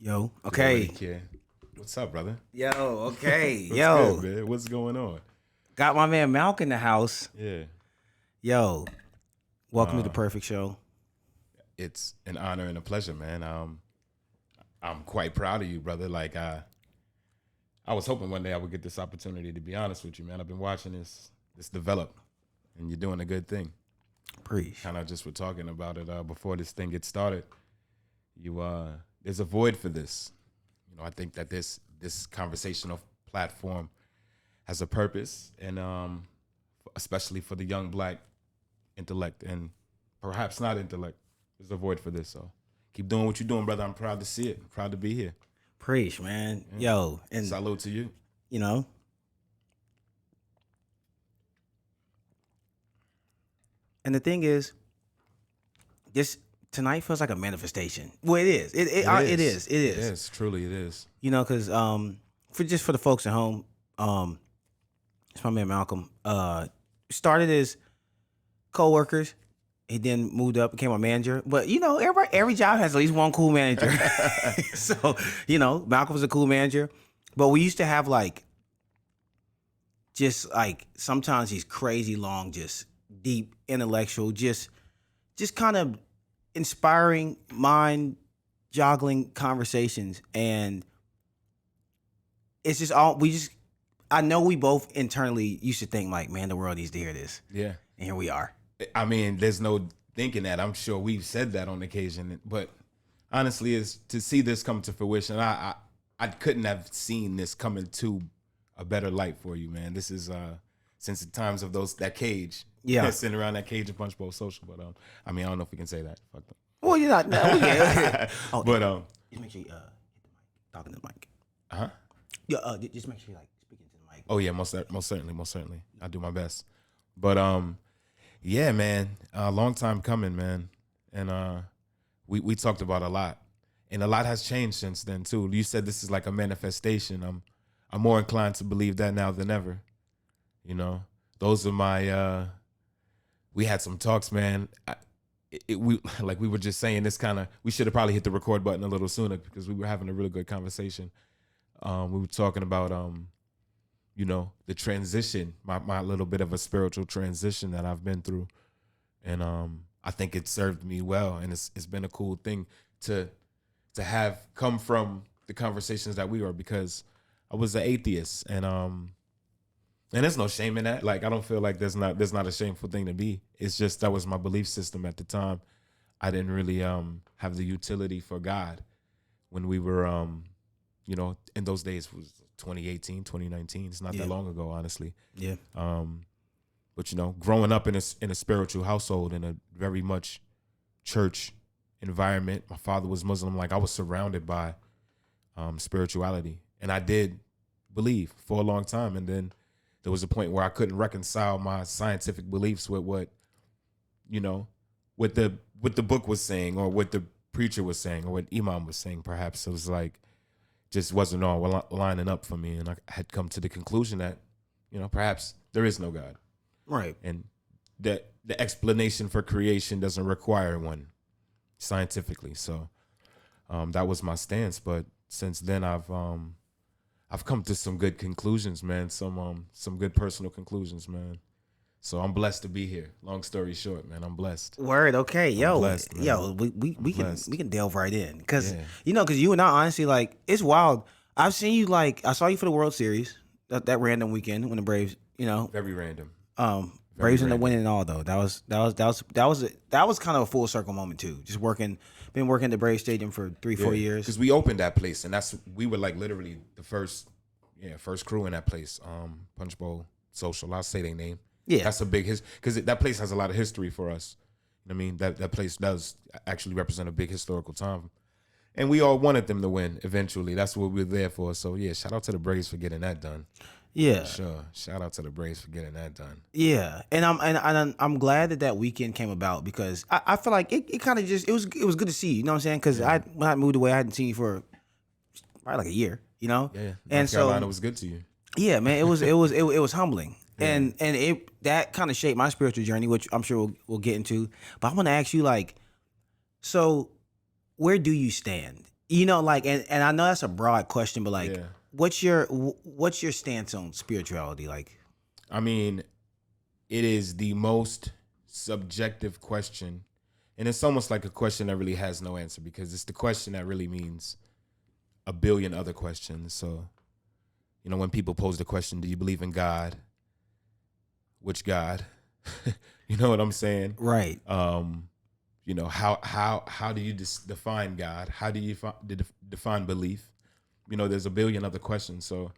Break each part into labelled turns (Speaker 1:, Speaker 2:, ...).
Speaker 1: Yo, okay.
Speaker 2: What's up, brother?
Speaker 1: Yo, okay.
Speaker 2: What's
Speaker 1: Yo,
Speaker 2: good, man? What's going on?
Speaker 1: got my man Malk in the house.
Speaker 2: Yeah.
Speaker 1: Yo, welcome to the Perfect Show.
Speaker 2: It's an honor and a pleasure, man. I'm quite proud of you, brother. Like I was hoping one day I would get this opportunity, to be honest with you, man. I've been watching this develop, and you're doing a good thing.
Speaker 1: Preach.
Speaker 2: Kind of just were talking about it before this thing gets started. There's a void for this. You know, I think that this conversational platform has a purpose, and especially for the young black intellect and perhaps not intellect, there's a void for this. So keep doing what you're doing, brother. I'm proud to see it. I'm proud to be here.
Speaker 1: Preach, man. Yeah. Yo, and
Speaker 2: salute to you.
Speaker 1: You know, and the thing is, this tonight feels like a manifestation. Well, it is. It is. It is.
Speaker 2: Truly, it is.
Speaker 1: You know, because for the folks at home, it's my man Malcolm. Started as co-workers. He then moved up, became a manager. But you know, every job has at least one cool manager. So you know, Malcolm was a cool manager. But we used to have just sometimes these crazy long, just deep intellectual, just kind of inspiring, mind joggling conversations. And it's just I know we both internally used to think like, man, the world needs to hear this.
Speaker 2: Yeah.
Speaker 1: And here we are.
Speaker 2: I mean, there's no thinking that. I'm sure we've said that on occasion, but honestly, is to see this come to fruition. I couldn't have seen this coming to a better light for you, man. This is since the times of that cage.
Speaker 1: Yeah,
Speaker 2: sitting around that cage of Punch Bowl Social. But I mean, I don't know if we can say that. Fuck them.
Speaker 1: Well, you're not. No, yeah.
Speaker 2: But
Speaker 1: just make sure you hit the mic, talking to the mic.
Speaker 2: Yeah.
Speaker 1: Just make sure you speaking to the mic.
Speaker 2: Oh yeah, most certainly. I do my best. But yeah, man, a long time coming, man, and we talked about a lot, and a lot has changed since then too. You said this is like a manifestation. I'm more inclined to believe that now than ever. You know, those are my. We had some talks, man. We were just saying this kind of. We should have probably hit the record button a little sooner because we were having a really good conversation. We were talking about you know, the transition, my little bit of a spiritual transition that I've been through. And I think it served me well. And it's been a cool thing to have come from the conversations that we were, because I was an atheist. And there's no shame in that. Like, I don't feel like there's not a shameful thing to be. It's just that was my belief system at the time. I didn't really have the utility for God when we were, you know, in those days was 2018, 2019. It's not that long ago, honestly.
Speaker 1: Yeah.
Speaker 2: But you know, growing up in a spiritual household, in a very much church environment, my father was Muslim. Like, I was surrounded by spirituality, and I did believe for a long time. And then there was a point where I couldn't reconcile my scientific beliefs with what, you know, what the book was saying, or what the preacher was saying, or what Imam was saying. Perhaps it was like, just wasn't all lining up for me. And I had come to the conclusion that, you know, perhaps there is no God.
Speaker 1: Right.
Speaker 2: And that the explanation for creation doesn't require one scientifically. So that was my stance. But since then, I've come to some good conclusions, man. Some good personal conclusions, man. So I'm blessed to be here. Long story short, man, I'm blessed.
Speaker 1: Word, okay, yo,
Speaker 2: blessed,
Speaker 1: we can delve right in, because you know, because you and I honestly, like, it's wild. I've seen you, like, I saw you for the World Series that random weekend when the Braves, you know,
Speaker 2: very random.
Speaker 1: Braves ended up winning and all though. That was kind of a full circle moment too. Just been working at the Braves Stadium for 3-4 years.
Speaker 2: Because we opened that place, and we were like literally the first crew in that place. Punch Bowl Social. I'll say their name.
Speaker 1: Yeah,
Speaker 2: that's a big because that place has a lot of history for us. I mean, that place does actually represent a big historical time, and we all wanted them to win eventually. That's what we were there for. So yeah, shout out to the Braves for getting that done.
Speaker 1: Yeah,
Speaker 2: sure. Shout out to the Braves for getting that done.
Speaker 1: Yeah, and I'm glad that weekend came about, because I feel like it kind of just it was good to see you. You know what I'm saying? Because when I moved away, I hadn't seen you for probably like a year. You know?
Speaker 2: Yeah.
Speaker 1: And
Speaker 2: North Carolina was good to you.
Speaker 1: Yeah, man. It was humbling. Yeah. And that kind of shaped my spiritual journey, which I'm sure we'll get into. But I want to ask you, like, so where do you stand? You know, like, and I know that's a broad question, but like,
Speaker 2: Yeah.
Speaker 1: what's your stance on spirituality? Like,
Speaker 2: I mean, it is the most subjective question. And it's almost like a question that really has no answer because it's the question that really means a billion other questions. So, when people pose the question, do you believe in God? Which God? You know what I'm saying?
Speaker 1: right,
Speaker 2: How do you define God? How do you define belief? There's a billion other questions. So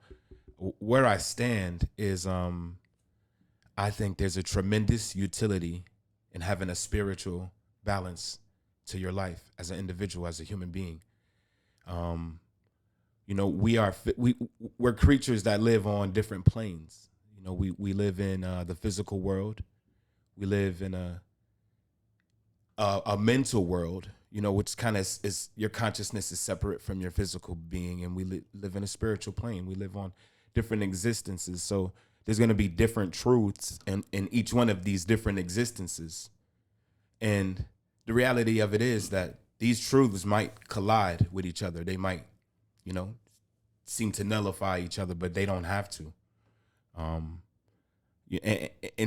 Speaker 2: where I stand is I think there's a tremendous utility in having a spiritual balance to your life as an individual, as a human being. We're creatures that live on different planes. We live in the physical world. We live in a mental world, which kind of is your consciousness is separate from your physical being, and we live in a spiritual plane. We live on different existences. So there's going to be different truths in each one of these different existences. And the reality of it is that these truths might collide with each other. They might, seem to nullify each other, but they don't have to. And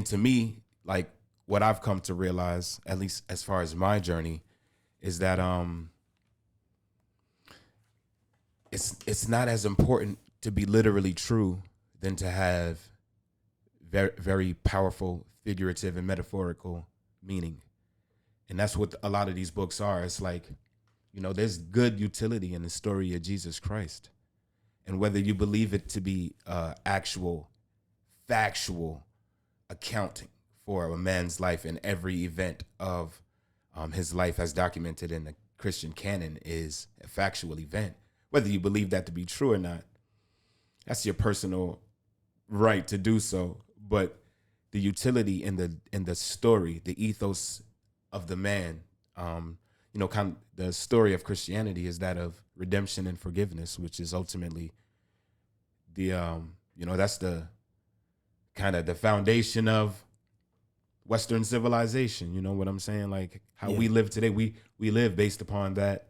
Speaker 2: to me, like what I've come to realize, at least as far as my journey, is that it's not as important to be literally true than to have very, very powerful figurative and metaphorical meaning. And that's what a lot of these books are. It's like, there's good utility in the story of Jesus Christ. And whether you believe it to be actual, factual accounting for a man's life and every event of his life as documented in the Christian canon is a factual event. Whether you believe that to be true or not, that's your personal right to do so. But the utility in the story, the ethos of the man, kind of the story of Christianity is that of redemption and forgiveness, which is ultimately that's the kind of the foundation of Western civilization. You know what I'm saying? Like how we live today, we live based upon that,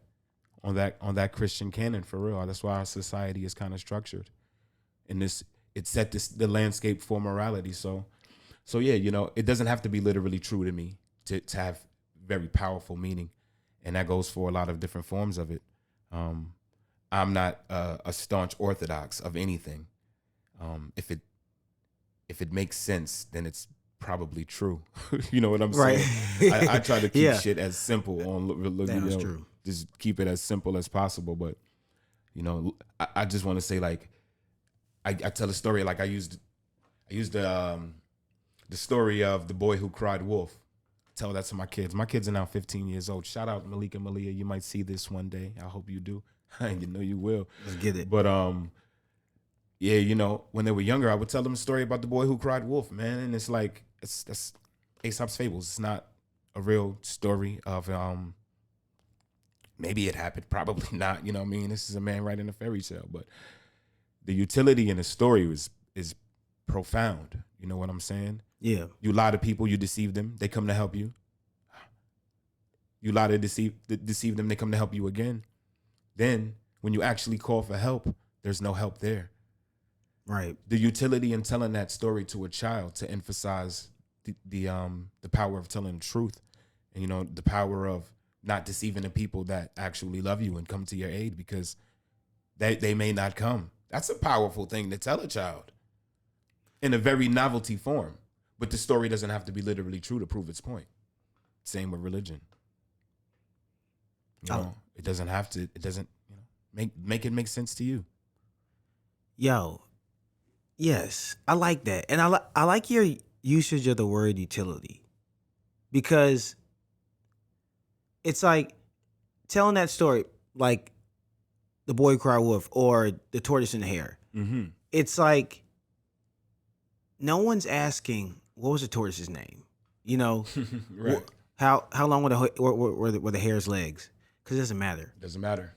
Speaker 2: on that Christian canon for real. That's why our society is kind of structured. And it set the landscape for morality. So yeah, it doesn't have to be literally true to me to have very powerful meaning. And that goes for a lot of different forms of it. I'm not a staunch orthodox of anything. If it makes sense, then it's probably true. You know what I'm
Speaker 1: right.
Speaker 2: saying? I try to keep
Speaker 1: Yeah.
Speaker 2: shit as simple
Speaker 1: That's true.
Speaker 2: just keep it as simple as possible. But I just want to say, like, I tell a story. Like I used the story of the boy who cried wolf. Tell that to my kids. My kids are now 15 years old. Shout out Malik and Malia. You might see this one day. I hope you do. You know you will.
Speaker 1: Let's get it.
Speaker 2: But yeah, when they were younger, I would tell them a story about the boy who cried wolf, man. And it's like that's Aesop's fables. It's not a real story of maybe it happened, probably not. You know what I mean? This is a man writing a fairy tale, but the utility in the story is profound. You know what I'm saying?
Speaker 1: Yeah.
Speaker 2: You lie to people, you deceive them, they come to help you. You lie to deceive them, they come to help you again. Then when you actually call for help, there's no help there.
Speaker 1: Right.
Speaker 2: The utility in telling that story to a child to emphasize the power of telling the truth, and the power of not deceiving the people that actually love you and come to your aid, because they may not come. That's a powerful thing to tell a child in a very novelty form. But the story doesn't have to be literally true to prove its point. Same with religion. It doesn't have to. It doesn't make it make sense to you.
Speaker 1: Yo, yes, I like that, and I like your usage of the word utility, because it's like telling that story, like the boy cried wolf or the tortoise and the hare.
Speaker 2: Mm-hmm.
Speaker 1: It's like no one's asking what was the tortoise's name.
Speaker 2: Right.
Speaker 1: How long were the hare's legs? Because it doesn't matter.
Speaker 2: Doesn't matter.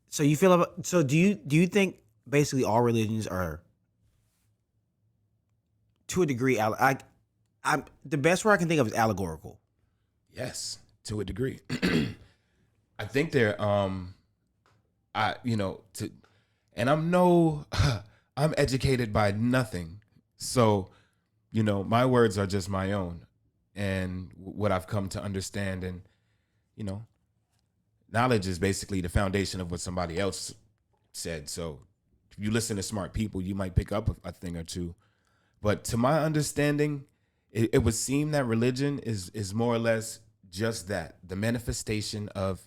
Speaker 1: So do you think basically all religions are, to a degree, the best word I can think of is allegorical?
Speaker 2: Yes, to a degree. I think they're I you know to and I'm no I'm educated by nothing. So, my words are just my own and what I've come to understand. And, you know, knowledge is basically the foundation of what somebody else said. So if you listen to smart people, you might pick up a thing or two. But to my understanding, it would seem that religion is more or less just that, the manifestation of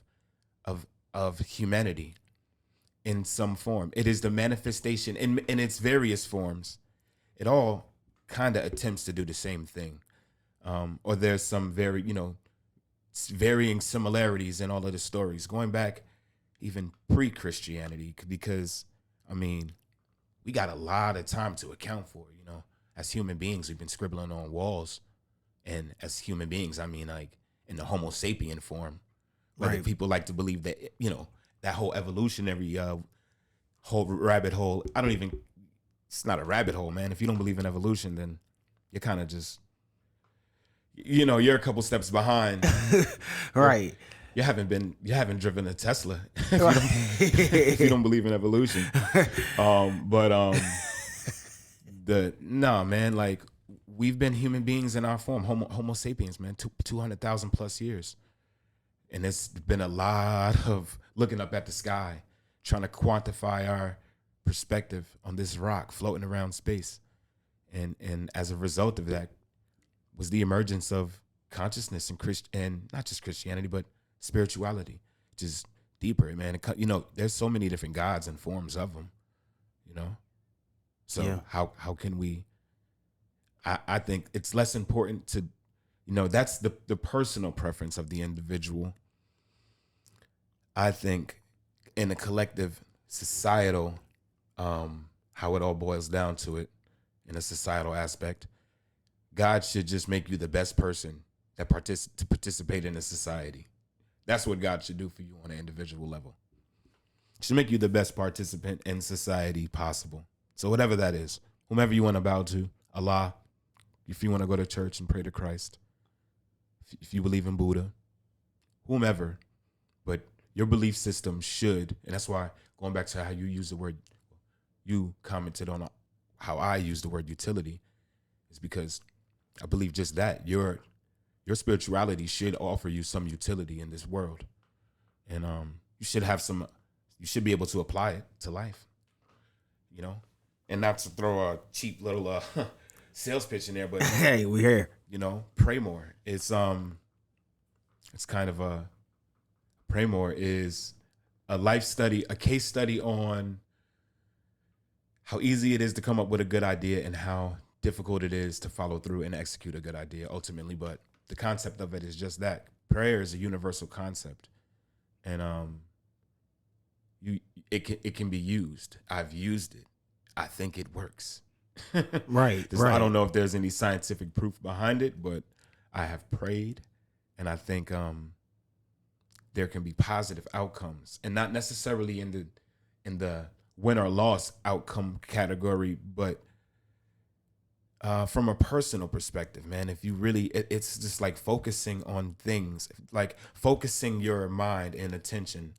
Speaker 2: humanity in some form. It is the manifestation in its various forms. It all kind of attempts to do the same thing. Or there's some varying similarities in all of the stories, going back even pre-Christianity, because, I mean, we got a lot of time to account for, As human beings, we've been scribbling on walls. And as human beings, I mean, like, in the Homo sapien form. Whether
Speaker 1: Right.
Speaker 2: people like to believe that, that whole evolutionary whole rabbit hole, it's not a rabbit hole, man. If you don't believe in evolution, then you're kind of just, you're a couple steps behind.
Speaker 1: Right.
Speaker 2: You haven't driven a Tesla
Speaker 1: Right.
Speaker 2: if you don't believe in evolution. Man, like, we've been human beings in our form, Homo sapiens, man, 200,000 plus years. And it's been a lot of looking up at the sky, trying to quantify our perspective on this rock floating around space. And as a result of that was the emergence of consciousness and not just Christianity, but spirituality, which is deeper, man. There's so many different gods and forms of them, So
Speaker 1: Yeah.
Speaker 2: how can we, I think it's less important to, that's the personal preference of the individual. I think in a collective societal, how it all boils down to it in a societal aspect, God should just make you the best person to participate in a society. That's what God should do for you on an individual level. He should make you the best participant in society possible. So whatever that is, whomever you want to bow to, Allah, if you want to go to church and pray to Christ, if you believe in Buddha, whomever, but your belief system should, and that's why, going back to how you use the word, you commented on how I use the word utility, is because I believe just that your spirituality should offer you some utility in this world, and you should be able to apply it to life, and not to throw a cheap little sales pitch in there, but
Speaker 1: Hey, we here.
Speaker 2: Pray more. It's kind of a pray more is a life study, a case study on how easy it is to come up with a good idea and how difficult it is to follow through and execute a good idea ultimately. But the concept of it is just that. Prayer is a universal concept, and it can be used. I've used it. I think it works.
Speaker 1: Right.
Speaker 2: I don't know if there's any scientific proof behind it, but I have prayed, and I think there can be positive outcomes, and not necessarily in the win or loss outcome category, but from a personal perspective, man. If you really, it's just like focusing on things, like focusing your mind and attention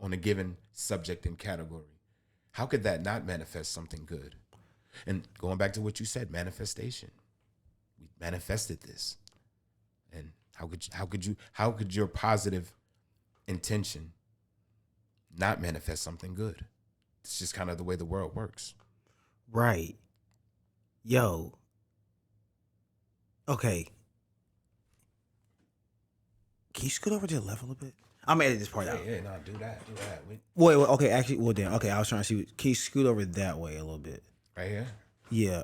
Speaker 2: on a given subject and category. How could that not manifest something good? And going back to what you said, manifestation. We manifested this. And how could your positive intention not manifest something good? It's just kind of the way the world works.
Speaker 1: Right. Yo. Okay. Can you scoot over to the left a little bit? I'm gonna edit this part out.
Speaker 2: Yeah, no, do that.
Speaker 1: Wait, okay, actually, well then, okay, I was trying to see. Can you scoot over that way a little bit?
Speaker 2: Right here?
Speaker 1: Yeah,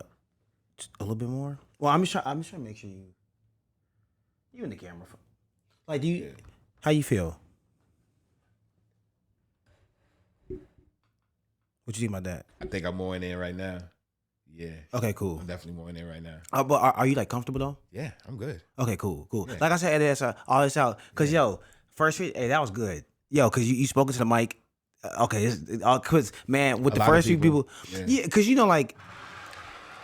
Speaker 1: just a little bit more. Well, I'm just trying to make sure you in the camera. Like, how you feel? What you think about that?
Speaker 2: I think I'm more in there right now. Yeah.
Speaker 1: Okay, cool.
Speaker 2: I'm definitely more in there right now.
Speaker 1: But are you like comfortable though?
Speaker 2: Yeah, I'm good.
Speaker 1: Okay, cool.
Speaker 2: Yeah.
Speaker 1: Like I said, edit all this out. Cause yo, first few, hey, that was good. Yo, cause you spoke into the mic. Okay, cause man, with
Speaker 2: A
Speaker 1: the
Speaker 2: lot of
Speaker 1: first few people,
Speaker 2: people,
Speaker 1: yeah, cause like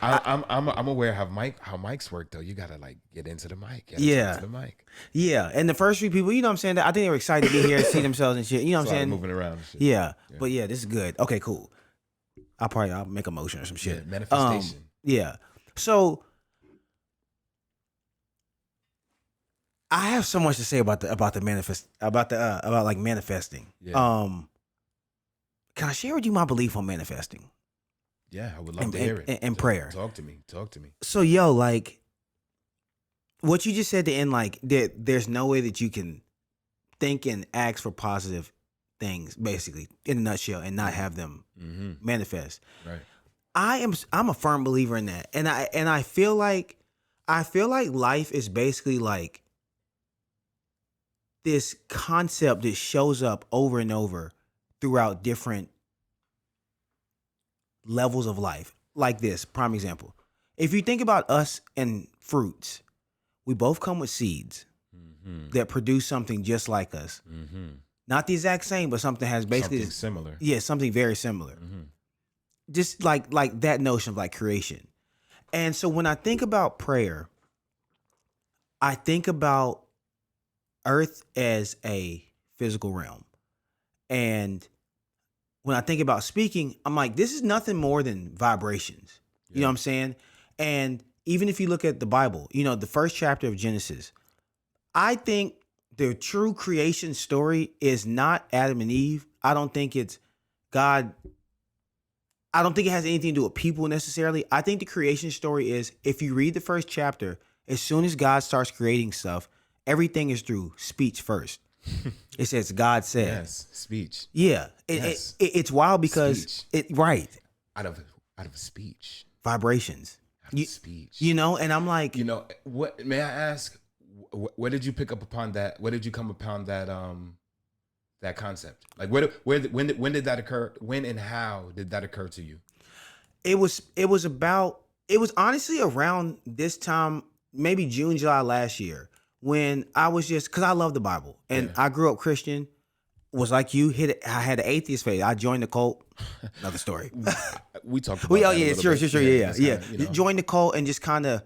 Speaker 2: I'm aware how mics work though. You gotta like get into the mic. You gotta
Speaker 1: Yeah.
Speaker 2: talk to the mic.
Speaker 1: Yeah. And the first few people, you know what I'm saying? I think they were excited to be here and see themselves and shit. You know what
Speaker 2: It's a
Speaker 1: I'm
Speaker 2: lot of
Speaker 1: saying?
Speaker 2: moving around and shit.
Speaker 1: Yeah. But yeah, this is good. Okay, cool. I'll make a motion or some shit.
Speaker 2: Yeah, manifestation.
Speaker 1: Yeah. So I have so much to say about like manifesting.
Speaker 2: Yeah.
Speaker 1: Can I share with you my belief on manifesting
Speaker 2: Yeah, I would love to hear it.
Speaker 1: and prayer?
Speaker 2: Talk to me. Talk to me.
Speaker 1: So yo, like what you just said to end, like there's no way that you can think and ask for positive things, basically, in a nutshell, and not have them manifest.
Speaker 2: Right.
Speaker 1: I'm a firm believer in that. And I feel like life is basically like this concept that shows up over and over throughout different levels of life. Like this, prime example. If you think about us and fruits, we both come with seeds that produce something just like us. Not the exact same, but something has basically
Speaker 2: something similar.
Speaker 1: Yeah, something very similar. Just like that notion of like creation. And so when I think about prayer, I think about earth as a physical realm. And when I think about speaking, I'm like, this is nothing more than vibrations. You know what I'm saying? And even if you look at the Bible, you know, the first chapter of Genesis, I think the true creation story is not Adam and Eve. I don't think it's God. I don't think it has anything to do with people necessarily. I think the creation story is, if you read the first chapter, as soon as God starts creating stuff, everything is through speech first. It says God said.
Speaker 2: Yes, speech.
Speaker 1: Yeah.
Speaker 2: Yes.
Speaker 1: It's wild because right.
Speaker 2: Out of speech.
Speaker 1: Vibrations.
Speaker 2: Out of speech.
Speaker 1: You know, and I'm like,
Speaker 2: you know, what may I ask? Where did you pick up upon that? Where did you come upon that that concept? Like when did that occur? When and how did that occur to you?
Speaker 1: It was honestly around this time, maybe June, July last year, when I was just, because I love the Bible and I grew up Christian, was like you, I had an atheist phase. I joined the cult. Another story.
Speaker 2: We talked about that a little bit.
Speaker 1: Sure. Yeah.
Speaker 2: Kinda, you know.
Speaker 1: Joined the cult and just kind of,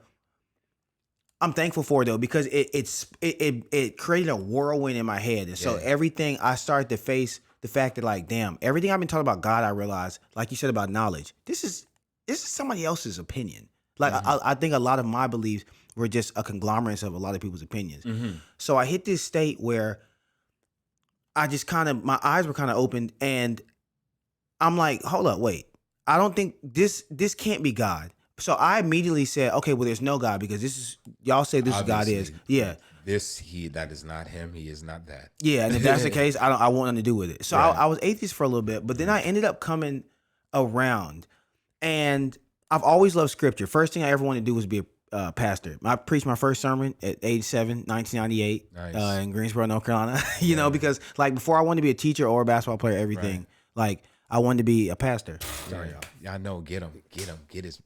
Speaker 1: I'm thankful for it though, because it created a whirlwind in my head. And so everything, I started to face the fact that, like, damn, everything I've been talking about God, I realized, like you said about knowledge, this is somebody else's opinion. Like I think a lot of my beliefs were just a conglomerate of a lot of people's opinions. So I hit this state where I just my eyes were kind of opened, and I'm like, hold up, wait. I don't think this can't be God. So I immediately said, okay, well, there's no God, because this is, y'all say this
Speaker 2: Obviously,
Speaker 1: is God is. Yeah.
Speaker 2: That is not him. He is not that.
Speaker 1: Yeah. And if that's the case, I want nothing to do with it. So
Speaker 2: Right.
Speaker 1: I was atheist for a little bit, but then I ended up coming around, and I've always loved scripture. First thing I ever wanted to do was be a pastor. I preached my first sermon at age 7, 1998,
Speaker 2: Nice.
Speaker 1: in Greensboro, North Carolina, you know, because like before I wanted to be a teacher or a basketball player, everything, like I wanted to be a pastor. Sorry, y'all.
Speaker 2: Yeah, I know. Get him. Get his.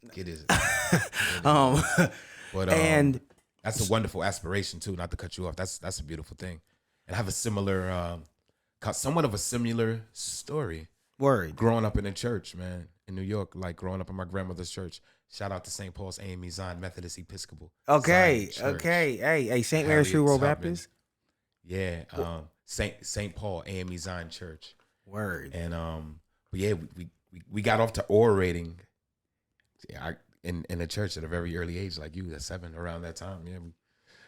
Speaker 2: But
Speaker 1: and
Speaker 2: that's a wonderful aspiration too. Not to cut you off. That's a beautiful thing, and I have a similar, somewhat of a similar story.
Speaker 1: Word.
Speaker 2: Growing up in a church, man, in New York, like growing up in my grandmother's church. Shout out to St. Paul's AME Zion Methodist Episcopal.
Speaker 1: Okay.
Speaker 2: Zion Church.
Speaker 1: Okay. Hey, St. Mary's Free World Baptist.
Speaker 2: Yeah. St. Paul AME Zion Church.
Speaker 1: Word.
Speaker 2: And but yeah, we got off to orating in the church at a very early age, like you, at 7, around that time. Yeah,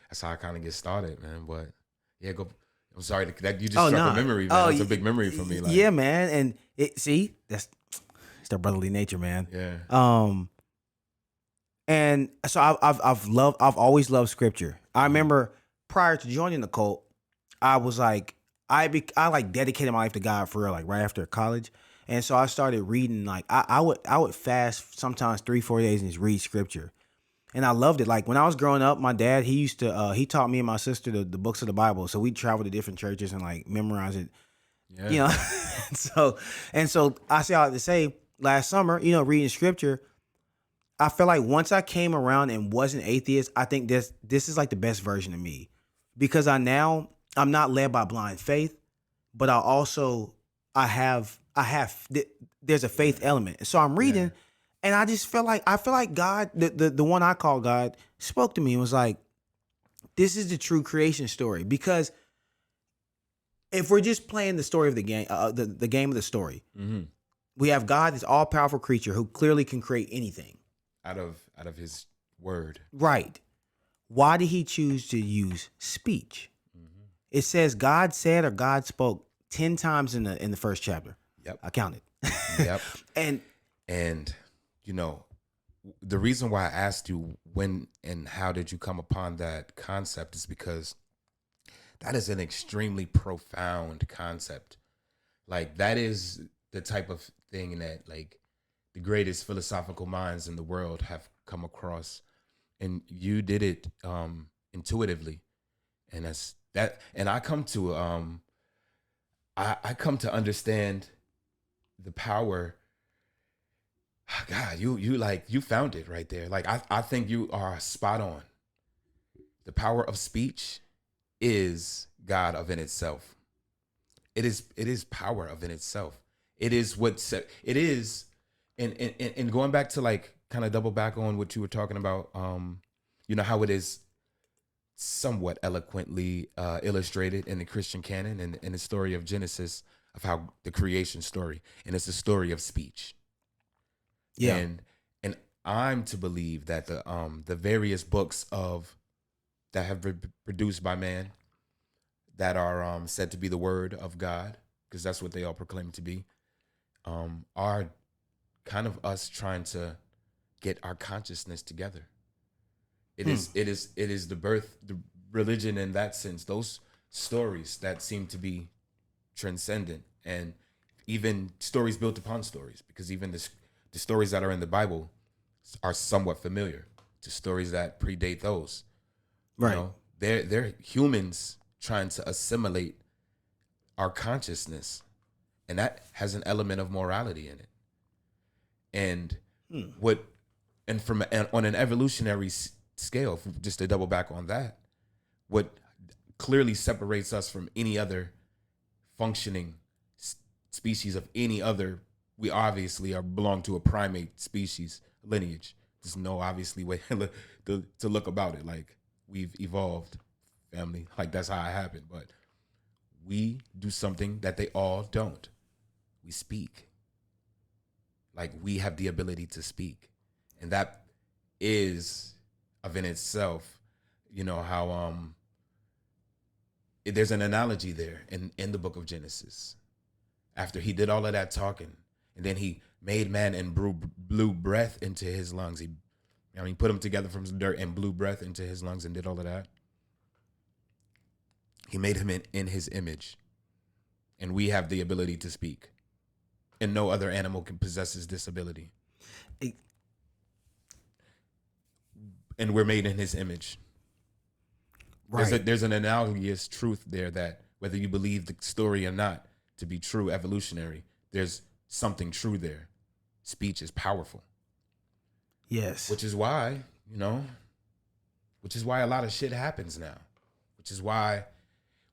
Speaker 2: that's how I kind of get started, man. But yeah, go. I'm sorry that you just struck a memory, man. It's a big mememory for me. Like,
Speaker 1: yeah, man, and it's the brotherly nature, man.
Speaker 2: Yeah.
Speaker 1: And so I've always loved scripture. I remember prior to joining the cult, I was like, I dedicated my life to God for real, like right after college. And so I started reading, like I would fast sometimes 3-4 days and just read scripture. And I loved it. Like when I was growing up, my dad, he used to, he taught me and my sister the books of the Bible. So we'd travel to different churches and like memorize it, you know? and so I say all that to say, last summer, you know, reading scripture, I feel like once I came around and wasn't atheist, I think this is like the best version of me, because I'm not led by blind faith, but there's a faith element. So I'm reading And I feel like God, the one I call God, spoke to me and was like, this is the true creation story. Because if we're just playing the story of the game, the game of the story,
Speaker 2: Mm-hmm.
Speaker 1: we have God, this all powerful creature who clearly can create anything.
Speaker 2: Out of his word.
Speaker 1: Right. Why did he choose to use speech?
Speaker 2: Mm-hmm.
Speaker 1: It says God said or God spoke 10 times in the first chapter.
Speaker 2: Yep.
Speaker 1: I counted.
Speaker 2: Yep.
Speaker 1: And
Speaker 2: you know, the reason why I asked you when and how did you come upon that concept is because that is an extremely profound concept. Like that is the type of thing that like the greatest philosophical minds in the world have come across, and you did it intuitively, and that's that. And I come to I come to understand the power. God, you found it right there. Like I think you are spot on. The power of speech is God of in itself. It is power of in itself. It is it is, and going back to like kind of double back on what you were talking about, you know how it is somewhat eloquently illustrated in the Christian canon and in the story of Genesis of how the creation story, and it's a story of speech.
Speaker 1: yeah.
Speaker 2: And I'm to believe that the various books of that have been produced by man that are said to be the word of God, because that's what they all proclaim to be, are kind of us trying to get our consciousness together. It is the birth, the religion in that sense. Those stories that seem to be transcendent, and even stories built upon stories, because even the stories that are in the Bible are somewhat familiar to stories that predate those. You
Speaker 1: Right.
Speaker 2: know, they're humans trying to assimilate our consciousness, and that has an element of morality in it. And what, and on an evolutionary scale, just to double back on that, what clearly separates us from any other functioning species of any other, we obviously are belong to a primate species lineage. There's no obviously way to look about it. Like we've evolved, family. Like that's how it happened. But we do something that they all don't. We speak. Like we have the ability to speak, and that is of in itself, you know how there's an analogy there in the book of Genesis. After he did all of that talking, and then he made man and blew breath into his lungs. He put them together from some dirt and blew breath into his lungs and did all of that. He made him in his image, and we have the ability to speak, and no other animal can possesses this ability.
Speaker 1: It-
Speaker 2: And we're made in his image.
Speaker 1: Right.
Speaker 2: There's an analogous truth there that whether you believe the story or not to be true, evolutionary, there's something true there. Speech is powerful.
Speaker 1: Yes.
Speaker 2: Which is why, which is why a lot of shit happens now. Which is why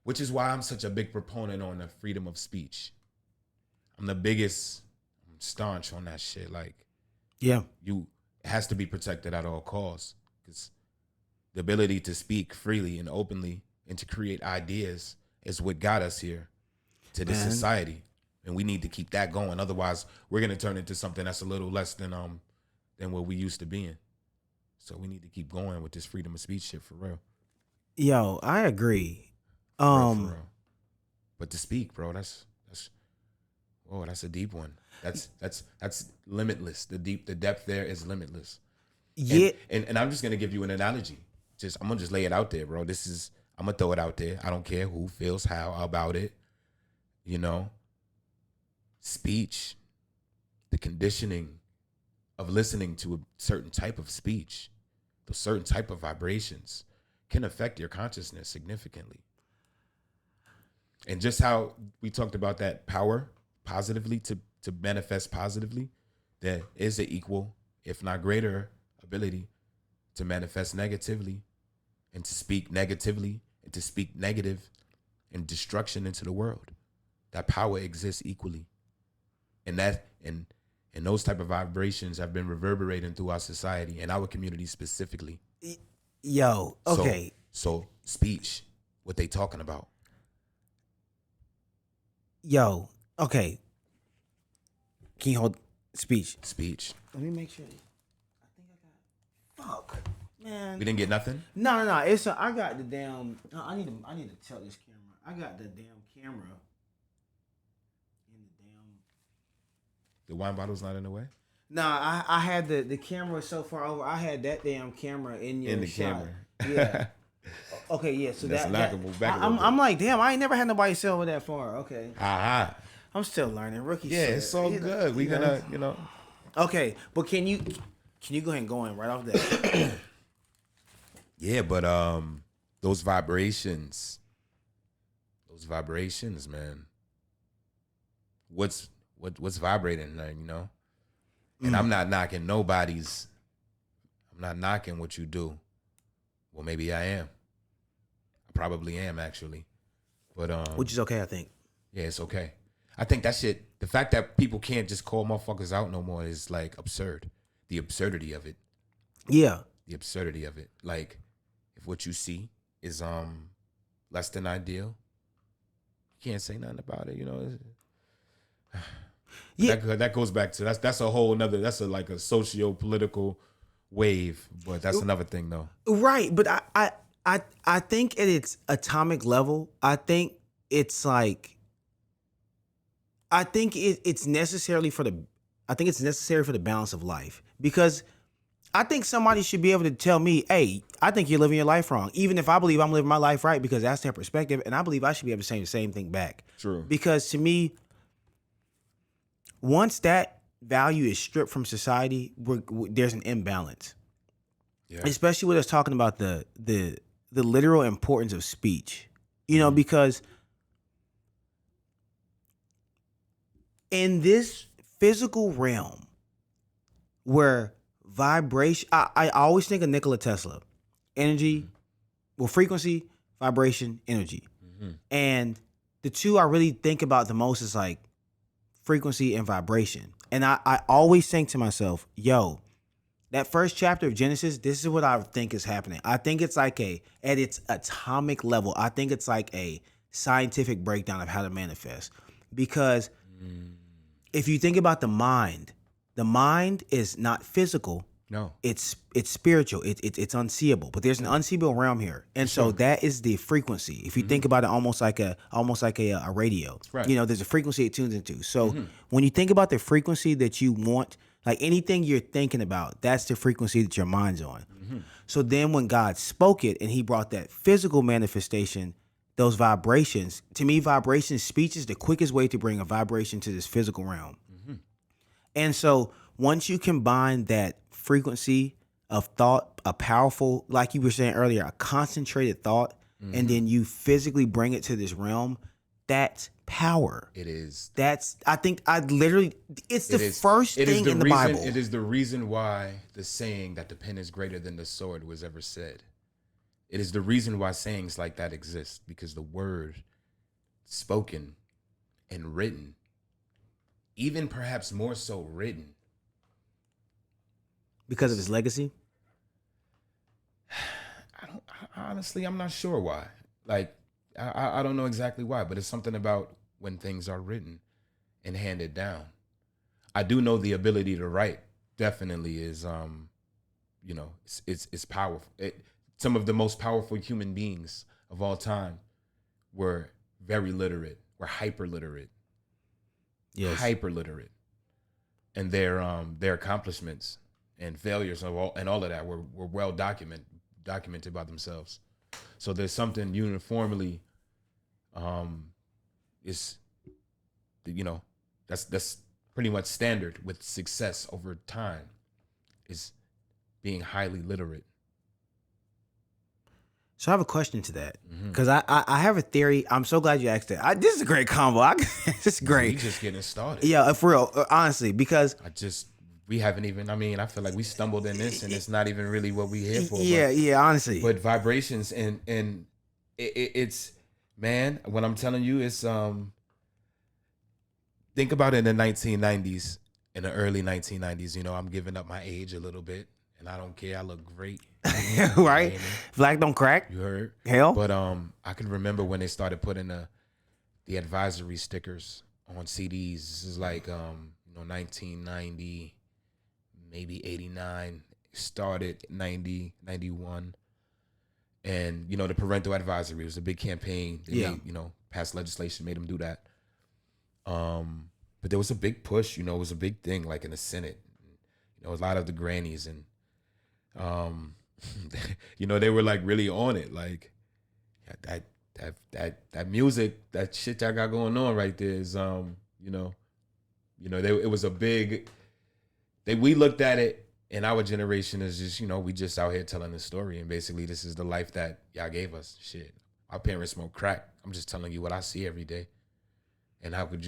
Speaker 2: I'm such a big proponent on the freedom of speech. I'm staunch on that shit. Like,
Speaker 1: Yeah.
Speaker 2: it has to be protected at all costs, because the ability to speak freely and openly and to create ideas is what got us here to this
Speaker 1: Man.
Speaker 2: society, and we need to keep that going. Otherwise, we're gonna turn into something that's a little less than what we used to being. So we need to keep going with this freedom of speech shit for real.
Speaker 1: Yo, I agree.
Speaker 2: For real. But to speak, bro, that's a deep one. That's limitless. The depth there is limitless.
Speaker 1: Yeah.
Speaker 2: And I'm just gonna give you an analogy. I'm gonna just lay it out there, bro. I'm gonna throw it out there. I don't care who feels how about it. Speech, the conditioning of listening to a certain type of speech, the certain type of vibrations can affect your consciousness significantly. And just how we talked about that power positively to manifest positively, there is an equal, if not greater, ability to manifest negatively and to speak negatively and to speak negative and destruction into the world. That power exists equally. And And those type of vibrations have been reverberating through our society and our community specifically.
Speaker 1: Yo, okay.
Speaker 2: So speech, what they talking about?
Speaker 1: Yo, okay. Can you hold speech?
Speaker 2: Speech.
Speaker 1: Let me make sure. I think I got. Fuck, man.
Speaker 2: We didn't get nothing?
Speaker 1: No. I got the damn. I need to tilt this camera. I got the damn camera. In the damn.
Speaker 2: The wine bottle's not in the way?
Speaker 1: Nah, I had the camera so far over. I had that damn camera in your
Speaker 2: In the
Speaker 1: shot.
Speaker 2: camera.
Speaker 1: Yeah. Okay, yeah. So
Speaker 2: That's
Speaker 1: that
Speaker 2: knockable back a little bit.
Speaker 1: I'm like, damn. I ain't never had nobody sell over that far. Okay.
Speaker 2: Aha.
Speaker 1: I'm still learning. Rookie.
Speaker 2: Yeah,
Speaker 1: shit.
Speaker 2: it's so good. We gonna, you know.
Speaker 1: Okay, but can you go ahead and go in right off that?
Speaker 2: Yeah, but those vibrations, man. What's vibrating, like, you know? And I'm not knocking nobody's. I'm not knocking what you do. Well, maybe I am. I probably am, actually. But
Speaker 1: Which is okay, I think.
Speaker 2: yeah, it's okay. I think that shit. The fact that people can't just call motherfuckers out no more is like absurd. The absurdity of it.
Speaker 1: Yeah.
Speaker 2: The absurdity of it. Like, if what you see is less than ideal, you can't say nothing about it. You know.
Speaker 1: Yeah.
Speaker 2: That goes back to that's a whole another. That's like a socio-political wave, but that's another thing though.
Speaker 1: Right, but I think at its atomic level, I think it's like. I think it's necessary for the balance of life, because I think somebody should be able to tell me, hey, I think you're living your life wrong, even if I believe I'm living my life right, because that's their perspective, and I believe I should be able to say the same thing back.
Speaker 2: True.
Speaker 1: Because to me, once that value is stripped from society, there's an imbalance.
Speaker 2: Yeah.
Speaker 1: Especially with us talking about the literal importance of speech, you know, because in this physical realm where vibration, I always think of Nikola Tesla, energy, frequency, vibration, energy. And the two I really think about the most is like frequency and vibration. And I always think to myself, yo, that first chapter of Genesis, this is what I think is happening. I think it's like at its atomic level, I think it's like a scientific breakdown of how to manifest. Because if you think about the mind is not physical.
Speaker 2: No.
Speaker 1: It's spiritual. It's unseeable. But there's an unseeable realm here, and so that is the frequency. If you think about it, almost like a radio.
Speaker 2: Right.
Speaker 1: You know, there's a frequency it tunes into. So when you think about the frequency that you want, like anything you're thinking about, that's the frequency that your mind's on. So then when God spoke it and He brought that physical manifestation, those vibrations, to me, speech is the quickest way to bring a vibration to this physical realm. And so once you combine that frequency of thought, a powerful, like you were saying earlier, a concentrated thought, and then you physically bring it to this realm, that's power.
Speaker 2: It is.
Speaker 1: It's the first thing in the Bible.
Speaker 2: It is the reason why the saying that the pen is greater than the sword was ever said. It is the reason why sayings like that exist, because the word spoken and written, even perhaps more so written,
Speaker 1: because of his legacy?
Speaker 2: Honestly, I'm not sure why. Like, I don't know exactly why, but it's something about when things are written and handed down. I do know the ability to write definitely is, it's powerful. Some of the most powerful human beings of all time were very literate, were hyper literate. Yes. Hyper literate. And their accomplishments and failures and all of that were well documented by themselves. So there's something uniformly that's pretty much standard with success over time, is being highly literate.
Speaker 1: So I have a question to that, because I have a theory. I'm so glad you asked that. This is a great combo. This is great.
Speaker 2: We just getting started.
Speaker 1: Yeah, for real, honestly, because
Speaker 2: we haven't even, I feel like we stumbled in this and it's not even really what we here for.
Speaker 1: Yeah, honestly.
Speaker 2: But vibrations and it's, man, what I'm telling you is, think about it in the 1990s. in the early 1990s. You know, I'm giving up my age a little bit, and I don't care. I look great.
Speaker 1: Right? Black don't crack.
Speaker 2: You heard?
Speaker 1: Hell.
Speaker 2: But I can remember when they started putting the advisory stickers on CDs. This is like 1990, maybe 89. Started 90, 91. And the parental advisory was a big campaign. They made, passed legislation, made them do that. But there was a big push, it was a big thing, like in the Senate. A lot of the grannies and they were like really on it. Like that music, that shit y'all got going on right there is it was a big we looked at it in our generation as just, we just out here telling the story, and basically this is the life that y'all gave us. Shit. Our parents smoke crack. I'm just telling you what I see every day. And how could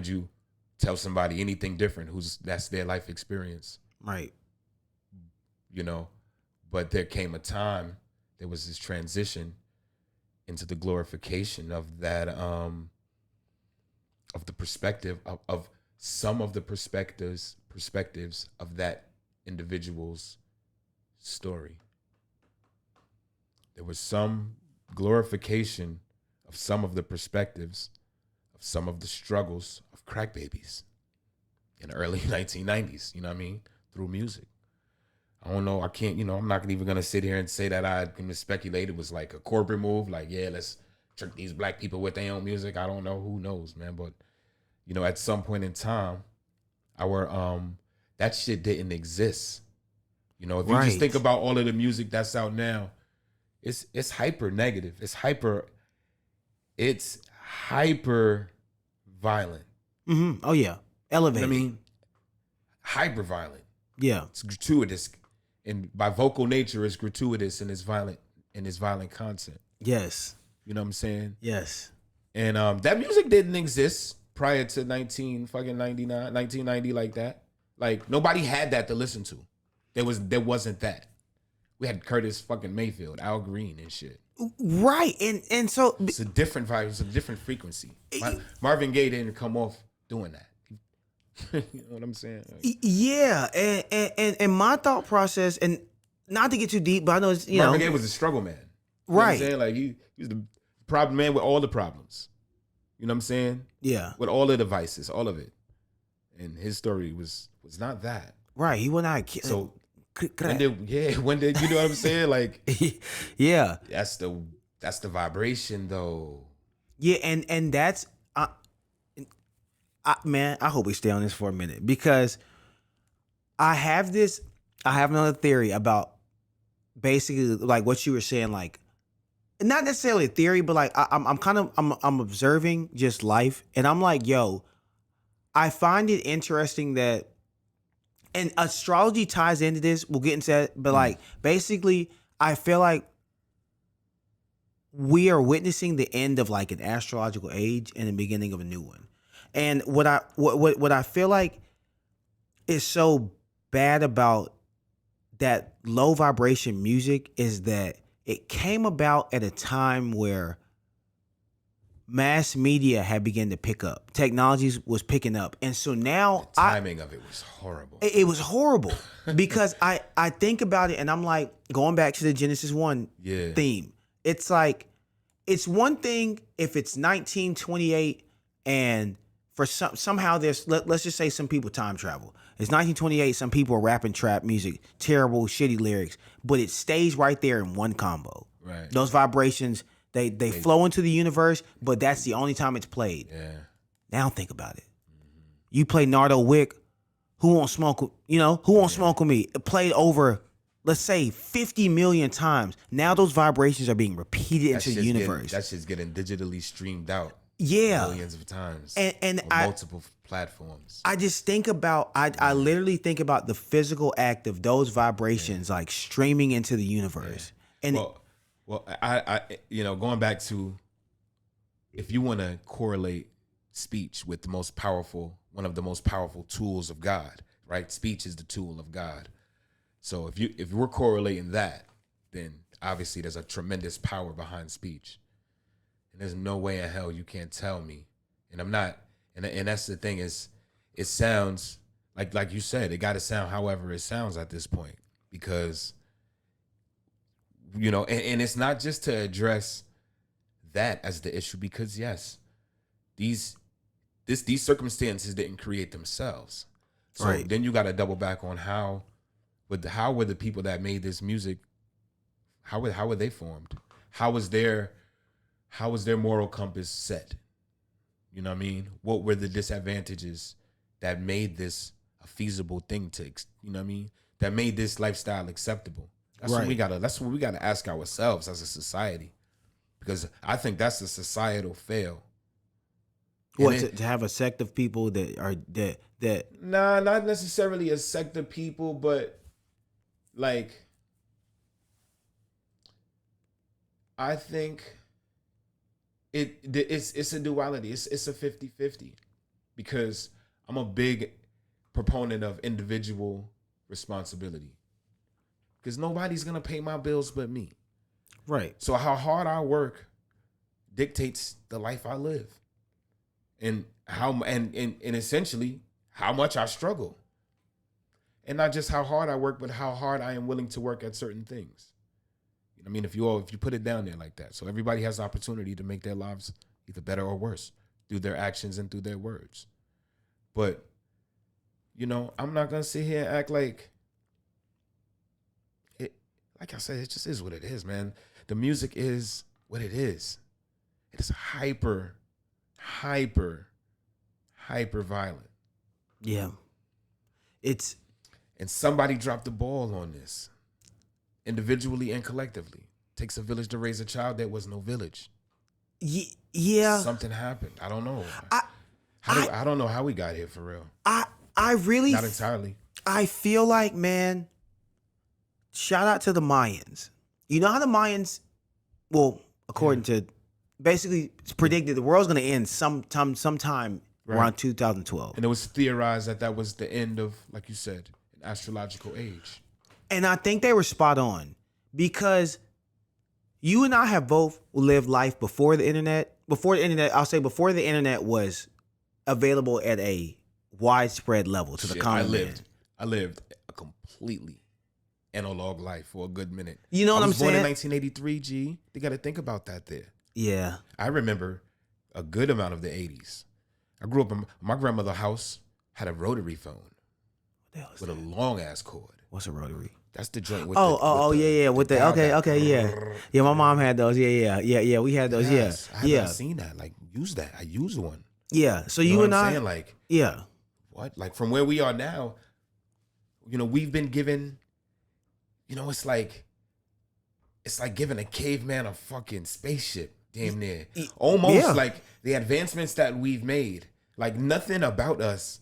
Speaker 2: you tell somebody anything different that's their life experience?
Speaker 1: Right.
Speaker 2: But there came a time, there was this transition into the glorification of that, of the perspective of some of the perspectives of that individual's story. There was some glorification of some of the perspectives of some of the struggles of crack babies in the early 1990s, you know what I mean? Through music. I don't know. I can't, I'm not even going to sit here and say that I can speculate it was like a corporate move. Like, yeah, let's trick these black people with their own music. I don't know. Who knows, man? But, at some point in time, that shit didn't exist. If you just think about all of the music that's out now, it's hyper negative. It's hyper violent.
Speaker 1: Mm-hmm. Oh yeah. Elevated.
Speaker 2: I mean, hyper violent.
Speaker 1: Yeah.
Speaker 2: It's gratuitous. And by vocal nature, it's gratuitous and it's violent content.
Speaker 1: Yes.
Speaker 2: You know what I'm saying?
Speaker 1: Yes.
Speaker 2: And that music didn't exist prior to 1990 like that. Like nobody had that to listen to. There wasn't that. We had Curtis fucking Mayfield, Al Green and shit.
Speaker 1: Right. And so
Speaker 2: it's a different vibe, it's a different frequency. Marvin Gaye didn't come off doing that. You know what I'm saying? Like,
Speaker 1: yeah, and my thought process, and not to get too deep, but I know it's
Speaker 2: Marvin Gaye was a struggle man. You know what I'm saying? Like he was the problem man with all the problems. You know what I'm saying?
Speaker 1: Yeah.
Speaker 2: With all the devices, all of it. And his story was not that.
Speaker 1: Right. He went out.
Speaker 2: So when did you know what I'm saying? Like
Speaker 1: yeah.
Speaker 2: That's the vibration though.
Speaker 1: Yeah, and that's man, I hope we stay on this for a minute, because I have another theory about basically like what you were saying, like not necessarily a theory, but like I'm observing just life, and I'm like, yo, I find it interesting that, and astrology ties into this, we'll get into that, but like basically I feel like we are witnessing the end of like an astrological age and the beginning of a new one. And what I feel like is so bad about that low vibration music is that it came about at a time where mass media had begun to pick up. Technologies was picking up. And so now
Speaker 2: the timing of it was horrible.
Speaker 1: It was horrible because I think about it and I'm like, going back to the Genesis 1 theme. It's like, it's one thing if it's 1928 and for somehow there's, let's just say some people time travel. It's 1928, some people are rapping trap music, terrible, shitty lyrics, but it stays right there in one combo.
Speaker 2: Right.
Speaker 1: Those vibrations, they flow into the universe, but that's the only time it's played.
Speaker 2: Yeah.
Speaker 1: Now think about it. You play Nardo Wick, Who Won't Smoke, Who Won't Smoke With Me? It played over, let's say, 50 million times. Now those vibrations are being repeated into the universe.
Speaker 2: That shit's getting digitally streamed out.
Speaker 1: Yeah.
Speaker 2: Millions of times.
Speaker 1: And
Speaker 2: on multiple platforms.
Speaker 1: I just think about, I literally think about the physical act of those vibrations like streaming into the universe. Yeah. And
Speaker 2: well, I going back to, if you want to correlate speech with one of the most powerful tools of God, right? Speech is the tool of God. So if we're correlating that, then obviously there's a tremendous power behind speech. And there's no way in hell you can't tell me. And I'm not, and that's the thing is, it sounds like you said, it got to sound however it sounds at this point, because and it's not just to address that as the issue, because yes, these circumstances didn't create themselves. So
Speaker 1: Right.
Speaker 2: then you got to double back on how were the people that made this music, how were they formed? How was their moral compass set? You know what I mean? What were the disadvantages that made this a feasible thing to, you know what I mean? That made this lifestyle acceptable. That's what we gotta ask ourselves as a society, because I think that's a societal fail.
Speaker 1: What, to have a sect of people that are that
Speaker 2: Nah, not necessarily a sect of people, but like, I think it's a duality. It's a 50-50, because I'm a big proponent of individual responsibility, because nobody's gonna pay my bills but me.
Speaker 1: right.
Speaker 2: So how hard I work dictates the life I live, and how and essentially how much I struggle, and not just how hard I work, but how hard I am willing to work at certain things. You know what I mean? If you put it down there like that, so everybody has the opportunity to make their lives either better or worse through their actions and through their words. But I'm not gonna sit here and act like it. Like I said, it just is what it is, man. The music is what it is. It is hyper violent.
Speaker 1: Yeah. It's
Speaker 2: And somebody dropped the ball on this, individually and collectively. Takes a village to raise a child. There was no village.
Speaker 1: Yeah.
Speaker 2: Something happened. I don't know.
Speaker 1: I
Speaker 2: I don't know how we got here, for real.
Speaker 1: I really
Speaker 2: Not entirely.
Speaker 1: I feel like, man, shout out to the Mayans. You know how the Mayans, well, according to, basically it's predicted the world's going to end sometime
Speaker 2: Right.
Speaker 1: around 2012.
Speaker 2: And it was theorized that was the end of, like you said, an astrological age.
Speaker 1: And I think they were spot on, because you and I have both lived life before the internet. I'll say before the internet was available at a widespread level to the common man.
Speaker 2: I lived a completely analog life for a good minute.
Speaker 1: You know what I'm
Speaker 2: I was born
Speaker 1: saying?
Speaker 2: in 1983, G. They got to think about that there.
Speaker 1: Yeah.
Speaker 2: I remember a good amount of the 80s. I grew up in my grandmother's house, had a rotary phone
Speaker 1: What the hell is
Speaker 2: with
Speaker 1: that?
Speaker 2: a long ass cord.
Speaker 1: What's a rotary?
Speaker 2: That's the joint with
Speaker 1: Yeah. With the
Speaker 2: dial
Speaker 1: okay,
Speaker 2: back.
Speaker 1: yeah. My mom had those. Yeah. We had those.
Speaker 2: Yes, I
Speaker 1: Yeah.
Speaker 2: haven't seen that. Like, use that. I use one.
Speaker 1: Yeah. So
Speaker 2: You
Speaker 1: you
Speaker 2: know
Speaker 1: and
Speaker 2: what I'm
Speaker 1: I,
Speaker 2: saying? Like,
Speaker 1: yeah.
Speaker 2: what? Like, from where we are now, we've been given, it's like giving a caveman a fucking spaceship, damn near. Almost
Speaker 1: Yeah.
Speaker 2: like the advancements that we've made. Like, nothing about us.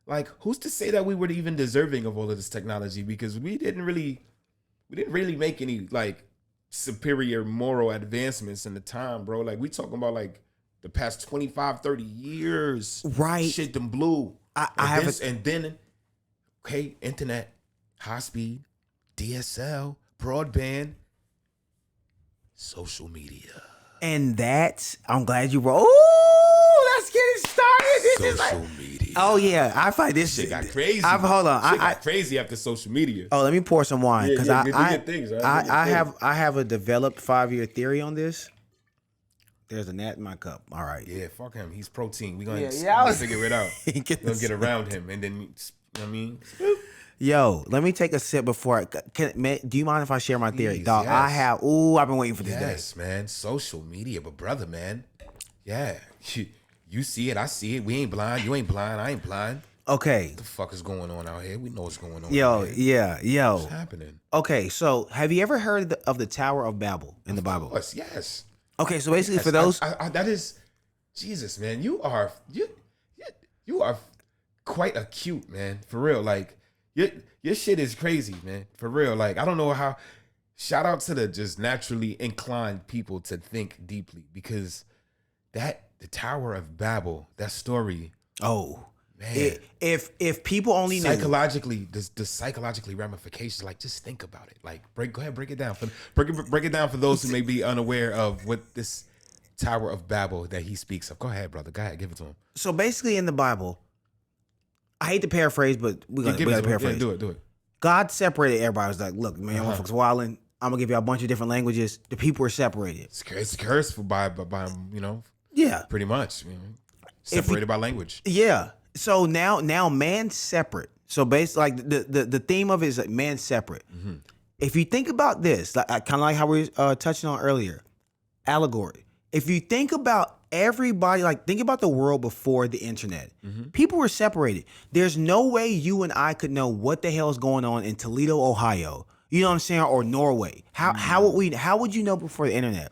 Speaker 2: Like, who's to say that we were even deserving of all of this technology? Because we didn't really make any like superior moral advancements in the time, bro. Like, we talking about like the past 25, 30 years.
Speaker 1: Right.
Speaker 2: Shit them blew.
Speaker 1: And
Speaker 2: then, okay, internet, high speed, DSL, broadband, social media.
Speaker 1: And that's, I'm glad you wrote. Oh, let's get it started. This is
Speaker 2: Social
Speaker 1: like,
Speaker 2: media.
Speaker 1: oh yeah, I find this
Speaker 2: Shit got crazy.
Speaker 1: Hold on.
Speaker 2: Shit got crazy after social media.
Speaker 1: Oh, let me pour some wine, because
Speaker 2: do your things, right? Do your thing.
Speaker 1: I have a developed 5-year theory on this. There's a gnat in my cup. All right.
Speaker 2: Yeah, fuck him. He's protein. We're going
Speaker 1: Yeah,
Speaker 2: to figure it out. We're
Speaker 1: Get
Speaker 2: going to get
Speaker 1: this-
Speaker 2: around him. And then, you know what I mean?
Speaker 1: Yo, let me take a sip before. Do you mind if I share my theory,
Speaker 2: Please,
Speaker 1: dog?
Speaker 2: yes.
Speaker 1: I've been waiting for this day.
Speaker 2: Yes, man. Social media. But brother, man. Yeah. You see it. I see it. We ain't blind. You ain't blind. I ain't blind.
Speaker 1: Okay.
Speaker 2: What the fuck is going on out here? We know what's going on.
Speaker 1: Yo,
Speaker 2: out here.
Speaker 1: yo.
Speaker 2: What's happening?
Speaker 1: Okay, so have you ever heard of the Tower of Babel in the Bible?
Speaker 2: Of course, yes.
Speaker 1: Okay, so basically
Speaker 2: Yes,
Speaker 1: for those,
Speaker 2: that is Jesus, man. You are quite acute, man. For real. Like, your shit is crazy, man. For real. Like, I don't know how. Shout out to the just naturally inclined people to think deeply, because the Tower of Babel, that story,
Speaker 1: oh,
Speaker 2: man.
Speaker 1: if people only knew.
Speaker 2: Psychologically, the psychologically ramifications. Like, just think about it. Like, go ahead, break it down. Break it down for those who may be unaware of what this Tower of Babel that he speaks of. Go ahead, brother. Go ahead, give it to him.
Speaker 1: So basically in the Bible, I hate to paraphrase, but we got to paraphrase.
Speaker 2: Yeah, do it.
Speaker 1: God separated everybody. I was like, look, man, motherfuckers wilding. I'm gonna give you a bunch of different languages. The people were separated.
Speaker 2: It's cursed by
Speaker 1: Yeah,
Speaker 2: pretty much separated by language.
Speaker 1: Yeah. So now man's separate. So basically, like the theme of it is like man's separate.
Speaker 2: Mm-hmm.
Speaker 1: If you think about this, like kind of like how we were touching on earlier, allegory. If you think about everybody, like think about the world before the internet.
Speaker 2: Mm-hmm.
Speaker 1: People were separated. There's no way you and I could know what the hell is going on in Toledo, Ohio. You know what I'm saying? Or Norway. How would you know before the internet?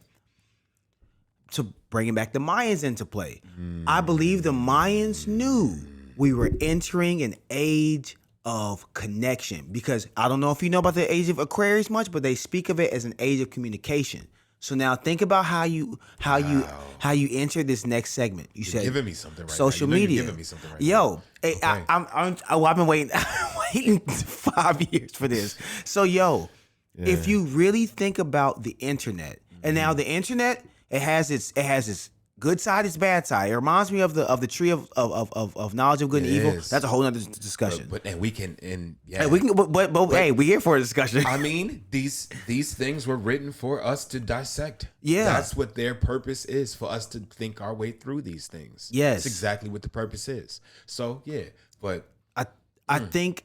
Speaker 1: To bringing back the Mayans into play. I believe the Mayans knew we were entering an age of connection, because I don't know if you know about the age of Aquarius much, but they speak of it as an age of communication. So now think about how you enter this next segment. You said
Speaker 2: giving me something right
Speaker 1: social
Speaker 2: now. You know
Speaker 1: media.
Speaker 2: You're giving me something right
Speaker 1: Yo,
Speaker 2: now.
Speaker 1: Okay. I've been waiting 5 years for this. So if you really think about the internet, and now the internet, it has its good side, its bad side. It reminds me of the tree of knowledge of good and evil.
Speaker 2: Is.
Speaker 1: That's a whole other discussion.
Speaker 2: But we can
Speaker 1: Hey, we here for a discussion.
Speaker 2: I mean, these things were written for us to dissect.
Speaker 1: Yeah.
Speaker 2: That's what their purpose is, for us to think our way through these things.
Speaker 1: Yes.
Speaker 2: That's exactly what the purpose is. So yeah, but
Speaker 1: I think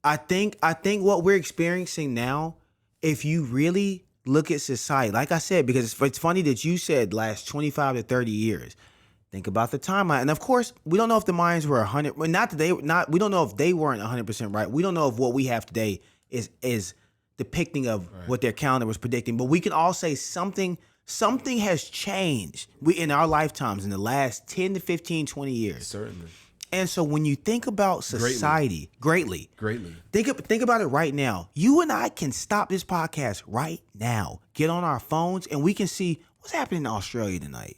Speaker 1: what we're experiencing now, if you really look at society, like I said, because it's funny that you said last 25 to 30 years. Think about the timeline. And of course, we don't know if the Mayans were 100, we don't know if they weren't 100% right. We don't know if what we have today is depicting of what their calendar was predicting, but we can all say something has changed in our lifetimes in the last 10 to 15, 20 years.
Speaker 2: certainly.
Speaker 1: And so when you think about society, greatly, think about it right now. You and I can stop this podcast right now, get on our phones, and we can see what's happening in Australia tonight.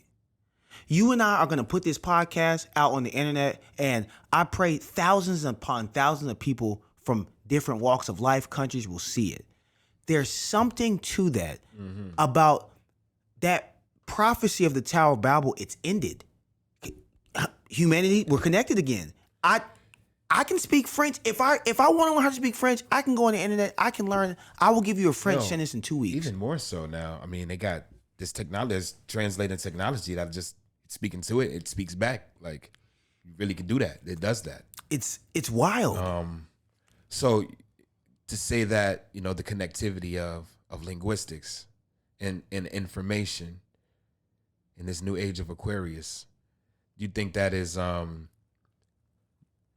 Speaker 1: You and I are going to put this podcast out on the internet, and I pray thousands upon thousands of people from different walks of life, countries will see it. There's something to that about that prophecy of the Tower of Babel. It's ended. Humanity, we're connected again. I can speak French. If I want to learn how to speak French, I can go on the internet. I can learn. I will give you a French sentence in 2 weeks.
Speaker 2: Even more so now. I mean, they got this technology, this translating technology that just speaking to it, it speaks back. Like, you really can do that. It does that.
Speaker 1: It's wild.
Speaker 2: So to say that, the connectivity of linguistics and information in this new age of Aquarius, you think that is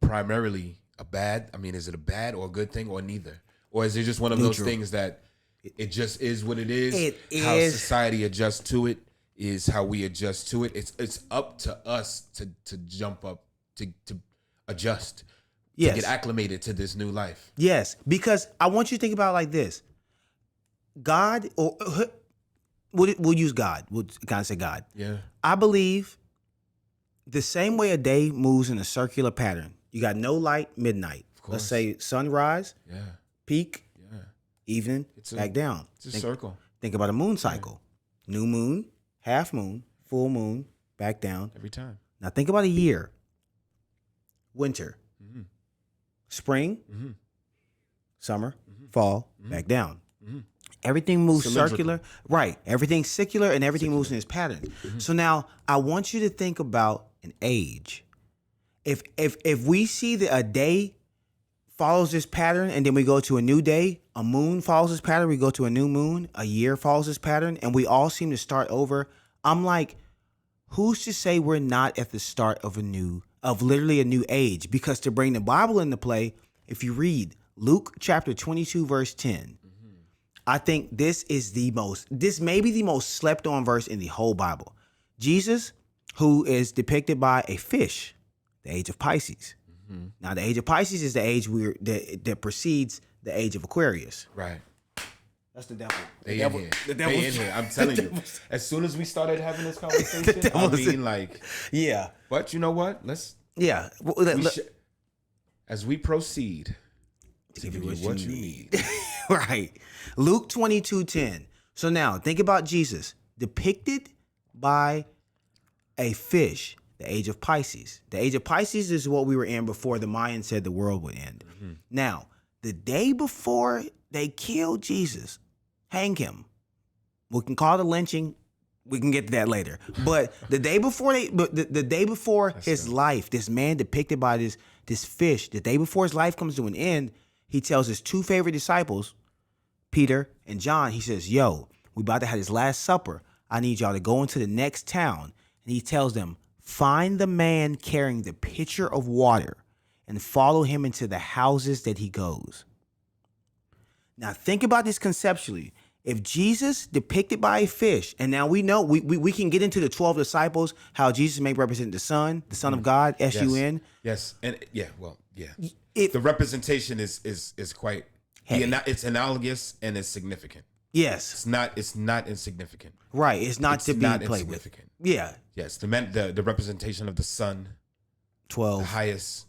Speaker 2: primarily is it a bad or a good thing, or neither? Or is it just one of those things that it just is what it is? How society adjusts to it is how we adjust to it. It's up to us to jump up, to adjust, to get acclimated to this new life.
Speaker 1: Yes, because I want you to think about it like this. God, or we'll use God. We'll kind of say God.
Speaker 2: Yeah.
Speaker 1: I believe the same way a day moves in a circular pattern. You got no light, midnight. Let's say sunrise, peak, evening, back down.
Speaker 2: It's a circle.
Speaker 1: Think about a moon cycle. New moon, half moon, full moon, back down.
Speaker 2: Every time.
Speaker 1: Now think about a year. Winter, spring, summer, fall, back down. Everything moves circular. Right. Everything's circular and everything moves in its pattern. So now I want you to think about an age. If we see that a day follows this pattern and then we go to a new day, a moon follows this pattern, we go to a new moon, a year follows this pattern, and we all seem to start over, I'm like, who's to say we're not at the start of literally a new age? Because to bring the Bible into play, if you read Luke chapter 22, verse 10, I think this may be the most slept on verse in the whole Bible. Jesus, who is depicted by a fish, the age of Pisces. Now, the age of Pisces is the age that precedes the age of Aquarius.
Speaker 2: Right.
Speaker 1: That's the devil.
Speaker 2: They in here. I'm telling you. As soon as we started having this conversation,
Speaker 1: yeah.
Speaker 2: But you know what? As we proceed, to give you what you need.
Speaker 1: Right. Luke 22:10. So now think about Jesus depicted by a fish. the age of Pisces. The age of Pisces is what we were in before the Mayans said the world would end. Now, the day before they killed Jesus, hang him. We can call it a lynching. We can get to that later. But the day before the day before his life, this man depicted by this fish, the day before his life comes to an end, he tells his two favorite disciples, Peter and John, he says, yo, we about to have his last supper. I need y'all to go into the next town. And he tells them, find the man carrying the pitcher of water and follow him into the houses that he goes. Now think about this conceptually. If Jesus depicted by a fish, and now we know we can get into the 12 disciples, how Jesus may represent the Son of God, S-U-N.
Speaker 2: Yes. And the representation is quite it's analogous and it's significant.
Speaker 1: Yes.
Speaker 2: It's not insignificant.
Speaker 1: Right. It's not to be played with. Yeah.
Speaker 2: Yes. The representation of the Son,
Speaker 1: 12.
Speaker 2: the highest,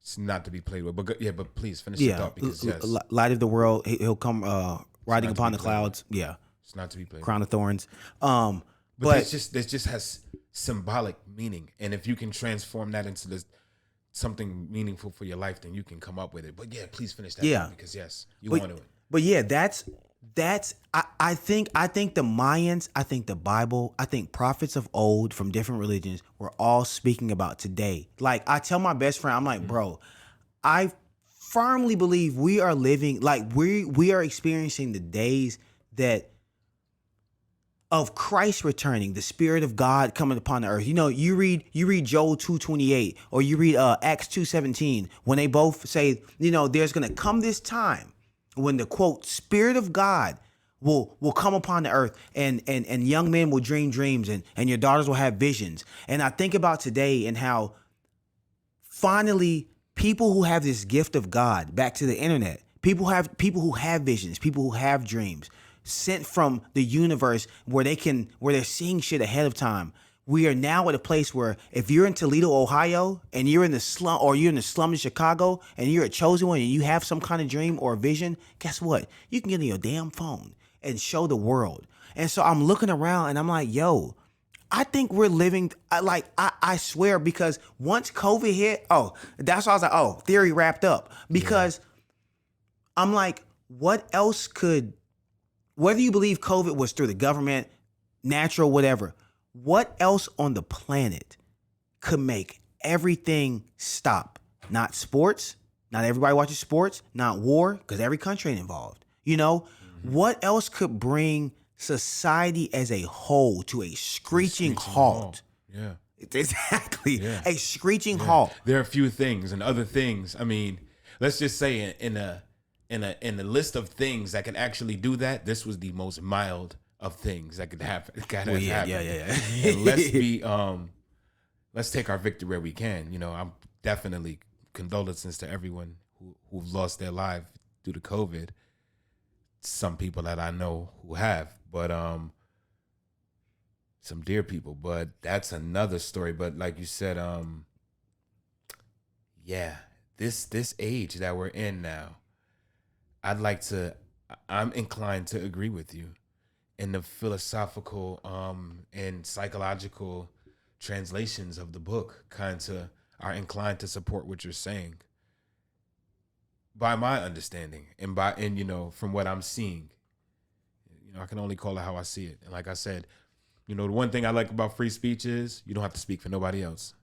Speaker 2: it's not to be played with. But please finish the thought because
Speaker 1: light of the world, he'll come riding upon the clouds. Yeah.
Speaker 2: It's not to be played.
Speaker 1: Crown of thorns.
Speaker 2: But this just has symbolic meaning. And if you can transform that into something meaningful for your life, then you can come up with it. But please finish that.
Speaker 1: Yeah.
Speaker 2: Because you want to.
Speaker 1: But I think the Mayans, I think the Bible, I think prophets of old from different religions were all speaking about today. Like I tell my best friend, I'm like, bro, I firmly believe we are living, like we are experiencing the days of Christ returning, the Spirit of God coming upon the earth. You know, you read Joel 2:28 or you read Acts 2:17 when they both say, you know, there's gonna come this time when the quote Spirit of God will come upon the earth and young men will dream dreams and your daughters will have visions. And I think about today and how finally people who have this gift of God, back to the internet, people who have visions, people who have dreams sent from the universe where they're seeing shit ahead of time. We are now at a place where if you're in Toledo, Ohio, and you're in the slum, or you're in the slum in Chicago, and you're a chosen one, and you have some kind of dream or vision, guess what? You can get on your damn phone and show the world. And so I'm looking around, and I'm like, yo, I think we're living, I swear, because once COVID hit, that's why I was like, theory wrapped up. Because I'm like, what else could, whether you believe COVID was through the government, natural, whatever, what else on the planet could make everything stop? Not sports. Not everybody watches sports. Not war, because every country ain't involved. You know, what else could bring society as a whole to a screeching halt?
Speaker 2: Yeah,
Speaker 1: exactly.
Speaker 2: Yeah.
Speaker 1: A screeching halt.
Speaker 2: There are a few things and other things. I mean, let's just say in a list of things that can actually do that, this was the most mild of things that could happen.
Speaker 1: Yeah.
Speaker 2: And let's take our victory where we can. You know, I'm definitely condolences to everyone who've lost their life due to COVID. Some people that I know who have, but some dear people. But that's another story. But like you said, this age that we're in now, I'm inclined to agree with you. In the philosophical and psychological translations of the book kind of are inclined to support what you're saying. By my understanding and you know, from what I'm seeing, you know, I can only call it how I see it. And like I said, you know, the one thing I like about free speech is you don't have to speak for nobody else.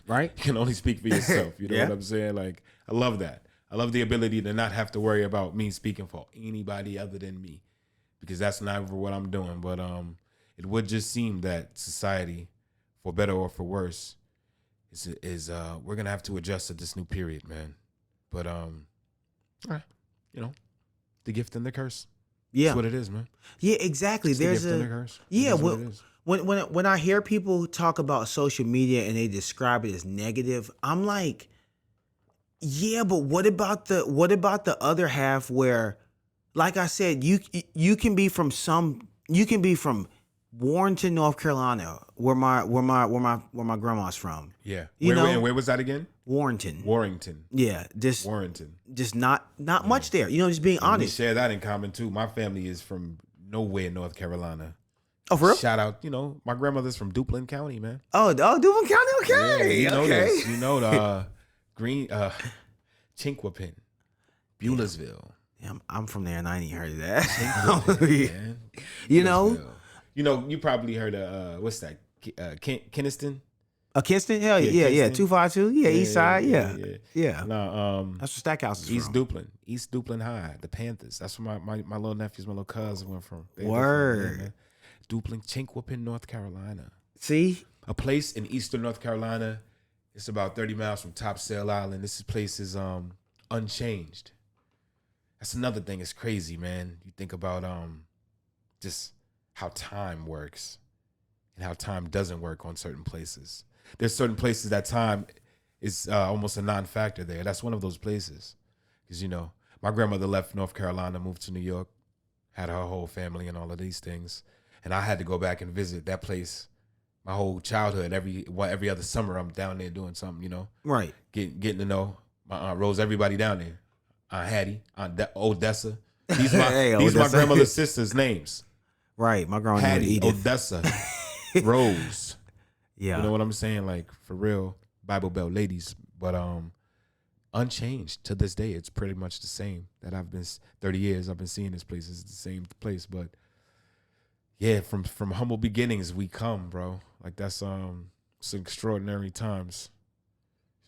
Speaker 1: Right?
Speaker 2: You can only speak for yourself. You know
Speaker 1: Yeah.
Speaker 2: what I'm saying? Like, I love that. I love the ability to not have to worry about me speaking for anybody other than me, because that's never what I'm doing. But it would just seem that society, for better or for worse, is we're gonna have to adjust to this new period, man. But you know, the gift and the curse.
Speaker 1: Yeah,
Speaker 2: that's what it is, man.
Speaker 1: Yeah, exactly.
Speaker 2: It's
Speaker 1: There's
Speaker 2: the gift and the curse.
Speaker 1: Yeah.
Speaker 2: It is what it is.
Speaker 1: When I hear people talk about social media and they describe it as negative, I'm like, yeah, but what about the other half where, like I said, you can be from Warrenton, North Carolina, where my grandma's from.
Speaker 2: Yeah. Where was that again?
Speaker 1: Warrenton. Yeah, just not much there. You know, just being
Speaker 2: And we
Speaker 1: honest.
Speaker 2: share that in common too. My family is from nowhere, North Carolina.
Speaker 1: Oh, for real?
Speaker 2: Shout out, you know, my grandmother's from Duplin County, man.
Speaker 1: Oh, Duplin County. Okay.
Speaker 2: you know
Speaker 1: Okay.
Speaker 2: this. You know the Green Chinquapin, Beulahsville.
Speaker 1: Yeah, I'm from there and I ain't even heard of that.
Speaker 2: Chinquapin, man.
Speaker 1: You know?
Speaker 2: Beulahsville. You know, you probably heard of what's that? Keniston?
Speaker 1: Kinston? Hell yeah, yeah.
Speaker 2: Kinston.
Speaker 1: 252. Yeah, East Side. Yeah.
Speaker 2: No,
Speaker 1: That's where Stackhouse is
Speaker 2: East
Speaker 1: from.
Speaker 2: Duplin High, the Panthers. That's where my little nephews, my little cousins went from. They're from
Speaker 1: Word.
Speaker 2: man. Duplin, Chinquapin, North Carolina.
Speaker 1: See?
Speaker 2: A place in eastern North Carolina. It's about 30 miles from Topsail Island. This place is unchanged. That's another thing. It's crazy, man. You think about just how time works and how time doesn't work on certain places. There's certain places that time is almost a non-factor there. That's one of those places. Because, you know, my grandmother left North Carolina, moved to New York, had her whole family and all of these things. And I had to go back and visit that place my whole childhood. Every other summer, I'm down there doing something, you know.
Speaker 1: Right.
Speaker 2: Getting to know my Aunt Rose, everybody down there. Aunt Hattie, Odessa. These my
Speaker 1: Odessa.
Speaker 2: grandmother's sisters' names.
Speaker 1: Right. My grandma
Speaker 2: Hattie,
Speaker 1: Edith.
Speaker 2: Odessa, Rose.
Speaker 1: Yeah.
Speaker 2: You know what I'm saying? Like, for real, Bible Belt ladies. But unchanged to this day. It's pretty much the same. That I've been 30 years. I've been seeing this place. It's the same place. But yeah, from humble beginnings we come, bro. Like that's it's extraordinary times.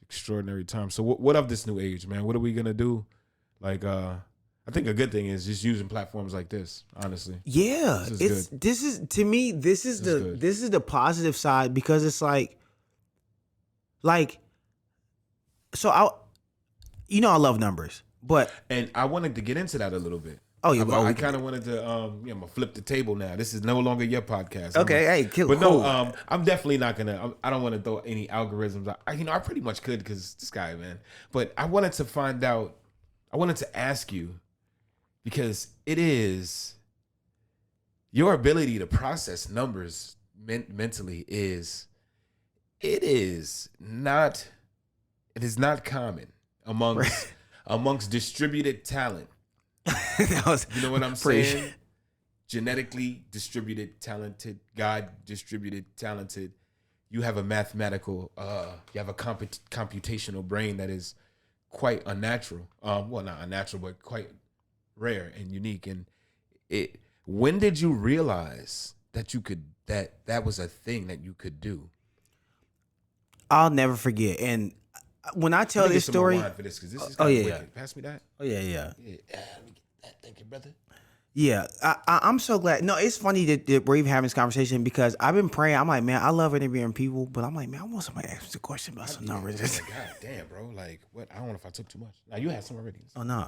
Speaker 2: Extraordinary times. So what of this new age, man? What are we gonna do? Like I think a good thing is just using platforms like this, honestly.
Speaker 1: Yeah. This is to me, this is the positive side because it's like so I love numbers.
Speaker 2: And I wanted to get into that a little bit.
Speaker 1: Oh, yeah.
Speaker 2: I kind of wanted to, I'm gonna flip the table now. This is no longer your podcast.
Speaker 1: Okay, cool.
Speaker 2: But no, I'm definitely not gonna. I don't want to throw any algorithms. I pretty much could because this guy, man. But I wanted to find out. I wanted to ask you because it is your ability to process numbers mentally is not common amongst distributed talent. You know what I'm saying? Genetically distributed, talented, God distributed, talented. You have a mathematical, you have a computational brain that is quite unnatural. Well, not unnatural, but quite rare and unique. And when did you realize that you could that was a thing that you could do?
Speaker 1: I'll never forget. And when I tell this story,
Speaker 2: for this, this is wicked.
Speaker 1: yeah.
Speaker 2: Pass me that.
Speaker 1: Oh yeah.
Speaker 2: Let me get that. Thank you, brother.
Speaker 1: Yeah, I'm so glad. No, it's funny that we're even having this conversation because I've been praying. I'm like, man, I love interviewing people, but I'm like, man, I want somebody to ask me a question about some numbers.
Speaker 2: God damn, bro. Like, what? I don't know if I took too much. Now you had some already.
Speaker 1: Oh no.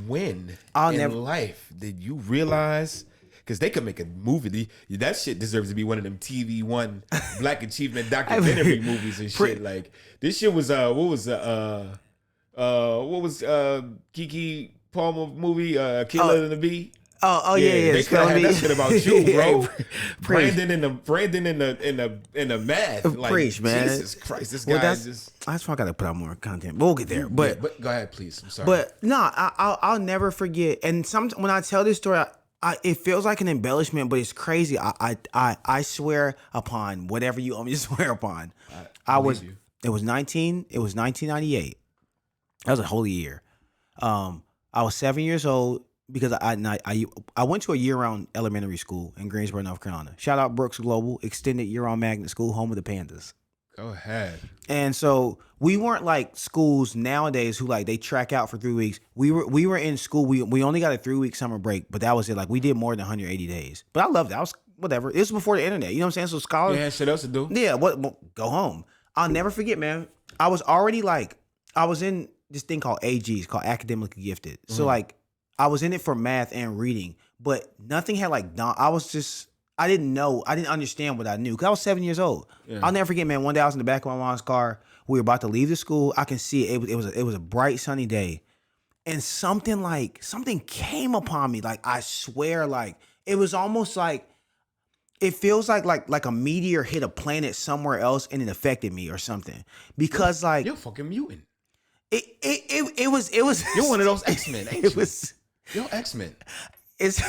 Speaker 2: When in life did you realize? Because they could make a movie. That shit deserves to be one of them TV One Black Achievement documentary movies and shit. Like this shit was what was Kiki Palmer movie Killer than the Bee?
Speaker 1: Oh yeah.
Speaker 2: They could have had that shit about you, bro. Brandon in the math. Like,
Speaker 1: preach, man.
Speaker 2: Jesus Christ, this guy just.
Speaker 1: That's why I gotta put out more content. But we'll get there. But
Speaker 2: go ahead, please. I'm sorry.
Speaker 1: But no, I'll never forget. And when I tell this story, it feels like an embellishment, but it's crazy. I swear upon whatever you want me to swear upon. It was 1998. That was a holy year. I was 7 years old because I went to a year-round elementary school in Greensboro, North Carolina. Shout out Brooks Global, extended year-round magnet school, home of the Pandas.
Speaker 2: Go ahead.
Speaker 1: And so we weren't like schools nowadays who like they track out for 3 weeks. We were in school. We only got a 3-week summer break, but that was it. Like we did more than 180 days. But I loved it. I was whatever. It was before the internet. You know what I'm saying? So scholars.
Speaker 2: Yeah, shit else to do.
Speaker 1: Yeah. Go home. I'll never forget, man. I was in this thing called AGs, called academically gifted. Mm-hmm. So like I was in it for math and reading, but nothing had like I didn't understand what I knew because I was 7 years old. Yeah. I'll never forget, man. One day I was in the back of my mom's car. We were about to leave the school. I can see it. It was a bright sunny day, and something came upon me. Like I swear, like it was almost like it feels like a meteor hit a planet somewhere else and it affected me or something. Because like
Speaker 2: you're fucking mutant.
Speaker 1: It was
Speaker 2: You're one of those X-Men, ain't you?
Speaker 1: It was
Speaker 2: You're X-Men.
Speaker 1: It's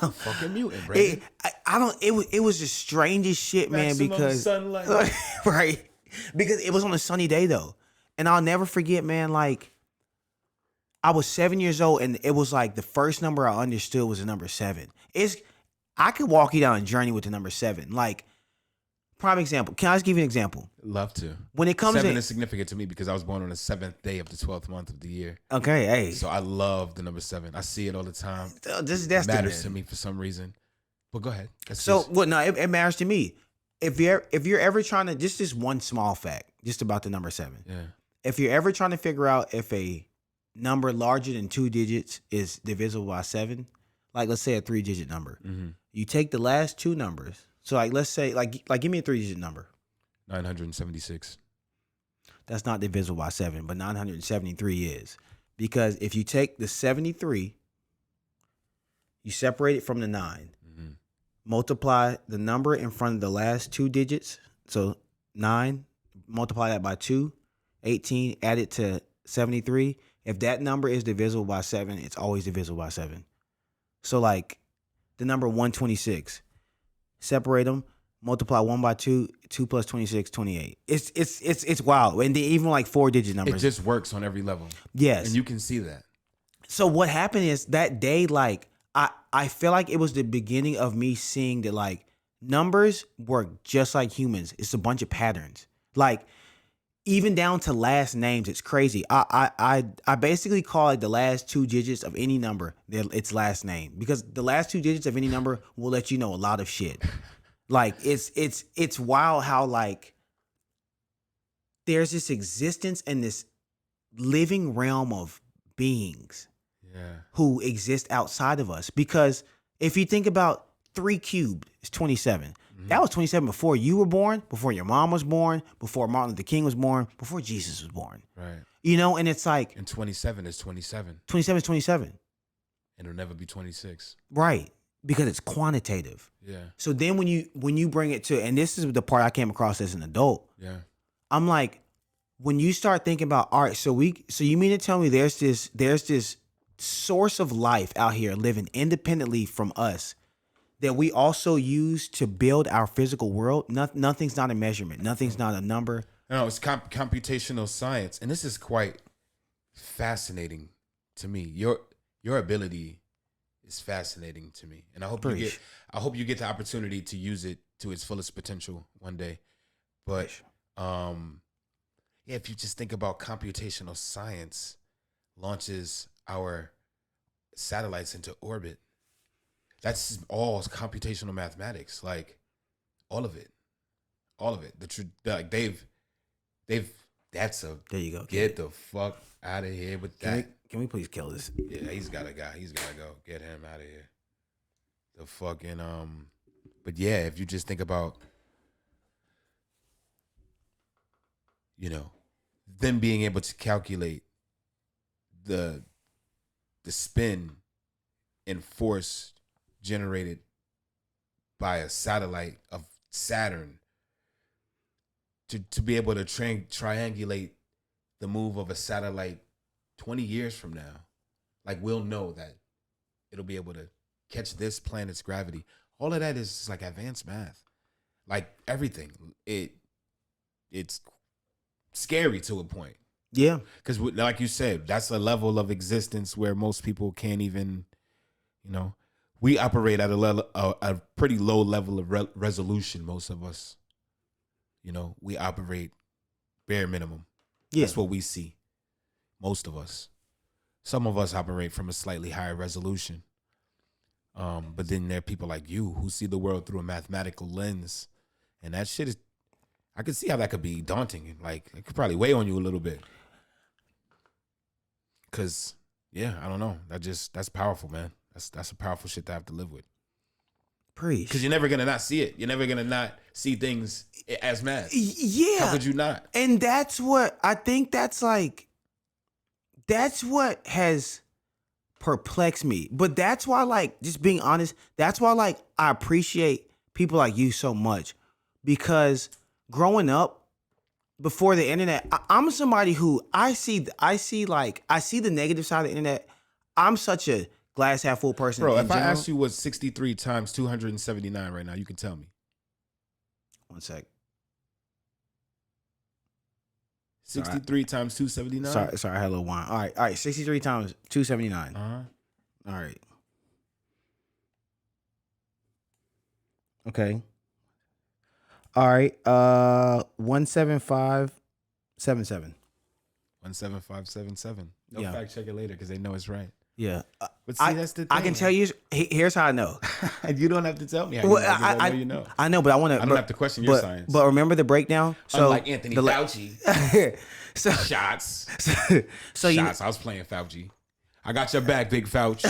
Speaker 2: Fucking mutant, Brandon.
Speaker 1: I don't. It was the strangest shit, man.
Speaker 2: Maximum
Speaker 1: Because
Speaker 2: sunlight.
Speaker 1: right, because it was on a sunny day though, and I'll never forget, man. Like I was 7 years old, and it was like the first number I understood was the number 7. I could walk you down a journey with the number 7. Like prime example. Can I just give you an example?
Speaker 2: Love to.
Speaker 1: When it comes
Speaker 2: 7
Speaker 1: to
Speaker 2: is significant to me because I was born on the 7th day of the 12th month of the year.
Speaker 1: okay, hey,
Speaker 2: So I love the number 7. I see it all the time.
Speaker 1: that's
Speaker 2: It matters to me for some reason. But go ahead.
Speaker 1: It matters to me. If you're ever trying to just this one small fact, just about the number 7.
Speaker 2: Yeah.
Speaker 1: If you're ever trying to figure out if a number larger than 2 digits is divisible by 7, like let's say a 3-digit number, you take the last 2 numbers. So like let's say like give me a 3-digit number.
Speaker 2: 976.
Speaker 1: That's not divisible by 7, but 973 is. Because if you take the 73, you separate it from the 9, multiply the number in front of the last 2 digits. So 9, multiply that by 2, 18, add it to 73. If that number is divisible by 7, it's always divisible by 7. So like the number 126, separate them, multiply 1 by 2, 2 plus 26, 28. It's wild. And even like 4-digit numbers.
Speaker 2: It just works on every level.
Speaker 1: Yes.
Speaker 2: And you can see that.
Speaker 1: So what happened is that day, like I feel like it was the beginning of me seeing that like numbers work just like humans. It's a bunch of patterns. Like even down to last names, it's crazy. I basically call it the last 2 digits of any number, its last name, because the last 2 digits of any number will let you know a lot of shit. Like it's wild how like there's this existence and this living realm of beings who exist outside of us. Because if you think about 3 cubed, it's 27. That was 27 before you were born, before your mom was born, before Martin Luther King was born, before Jesus was born.
Speaker 2: Right.
Speaker 1: You know, and it's like...
Speaker 2: And 27 is 27.
Speaker 1: 27 is 27.
Speaker 2: And it'll never be 26.
Speaker 1: Right. Because it's quantitative.
Speaker 2: Yeah.
Speaker 1: So then when you bring it to... And this is the part I came across as an adult.
Speaker 2: Yeah.
Speaker 1: I'm like, when you start thinking about, all right, so you mean to tell me there's this source of life out here living independently from us that we also use to build our physical world? Nothing's not a measurement. Nothing's not a number.
Speaker 2: No, it's computational science. And this is quite fascinating to me. Your ability is fascinating to me. And I hope you get the opportunity to use it to its fullest potential one day. But yeah, if you just think about computational science launches our satellites into orbit. That's all computational mathematics, like all of it. Like they've. That's a.
Speaker 1: There you go.
Speaker 2: Get the fuck out of here with that.
Speaker 1: Can we please kill this?
Speaker 2: Yeah, he's gotta go. Get him out of here. The fucking But yeah, if you just think about, them being able to calculate the spin and force generated by a satellite of Saturn to be able to triangulate the move of a satellite 20 years from now, like we'll know that it'll be able to catch this planet's gravity. All of that is like advanced math, like everything. It's scary to a point.
Speaker 1: Yeah,
Speaker 2: because like you said, that's a level of existence where most people can't even, we operate at a pretty low level of resolution. Most of us, we operate bare minimum. Yeah. That's what we see. Most of us. Some of us operate from a slightly higher resolution. But then there are people like you who see the world through a mathematical lens. And that shit is, I could see how that could be daunting. Like, it could probably weigh on you a little bit. Cause, yeah, I don't know. That's powerful, man. That's a powerful shit to have to live with.
Speaker 1: Preach.
Speaker 2: Because you're never gonna not see it. You're never gonna not see things as math.
Speaker 1: Yeah.
Speaker 2: How could you not?
Speaker 1: And that's what I think. That's what has perplexed me. But that's why, like, just being honest, that's why, like, I appreciate people like you so much. Because growing up before the internet, I'm somebody who I see the negative side of the internet. I'm such a glass half full person
Speaker 2: Bro,
Speaker 1: in
Speaker 2: if I
Speaker 1: general.
Speaker 2: asked you what's 63 times 279 right now, you can tell me.
Speaker 1: 1 sec.
Speaker 2: 63 times 279?
Speaker 1: Sorry, I had a little wine. All right. 63 times 279.
Speaker 2: Uh-huh.
Speaker 1: All right. Okay. All right. 17577.
Speaker 2: 17577. They'll
Speaker 1: Yeah.
Speaker 2: fact check it later because they know it's right.
Speaker 1: Yeah.
Speaker 2: But see, that's the thing.
Speaker 1: I can tell you. Here's how I know.
Speaker 2: You don't have to tell me how
Speaker 1: Well,
Speaker 2: you know, 'cause I know you know.
Speaker 1: I know, but I want to.
Speaker 2: I don't have to question your science.
Speaker 1: But remember the breakdown. So
Speaker 2: Unlike Anthony Fauci.
Speaker 1: so
Speaker 2: Shots.
Speaker 1: so you
Speaker 2: Shots. I was playing Fauci. I got your back, big Fauci.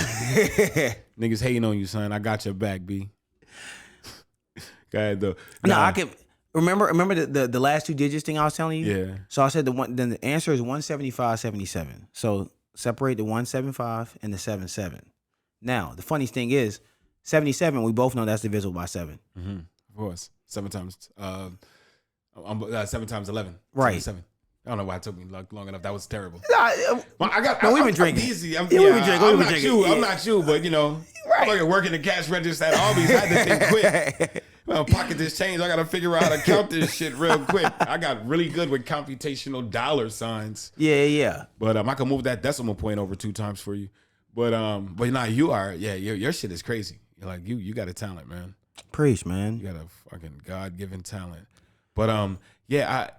Speaker 2: Niggas hating on you, son. I got your back, B. Go ahead, though.
Speaker 1: No, I can remember the last two digits thing I was telling you.
Speaker 2: Yeah.
Speaker 1: So I said then the answer is 175.77. So separate the 175 and the 77. Now the funniest thing is 77. We both know that's divisible by 7.
Speaker 2: Mm-hmm. Of course. 7 times 7 times 11.
Speaker 1: Right.
Speaker 2: 7. I don't know why it took me long enough. That was terrible.
Speaker 1: No,
Speaker 2: We've
Speaker 1: been drinking.
Speaker 2: Easy.
Speaker 1: We've been drinking.
Speaker 2: I'm not you. I'm not you, but you know, I'm like working the cash register at Albies. I had to think quick. Well, pocket this change. I got to figure out how to count this shit real quick. I got really good with computational dollar signs.
Speaker 1: Yeah.
Speaker 2: But I can move that decimal point over 2 times for you. But nah, you are. Yeah, your shit is crazy. You're like you got a talent, man.
Speaker 1: Preach, man.
Speaker 2: You got a fucking God-given talent. But yeah,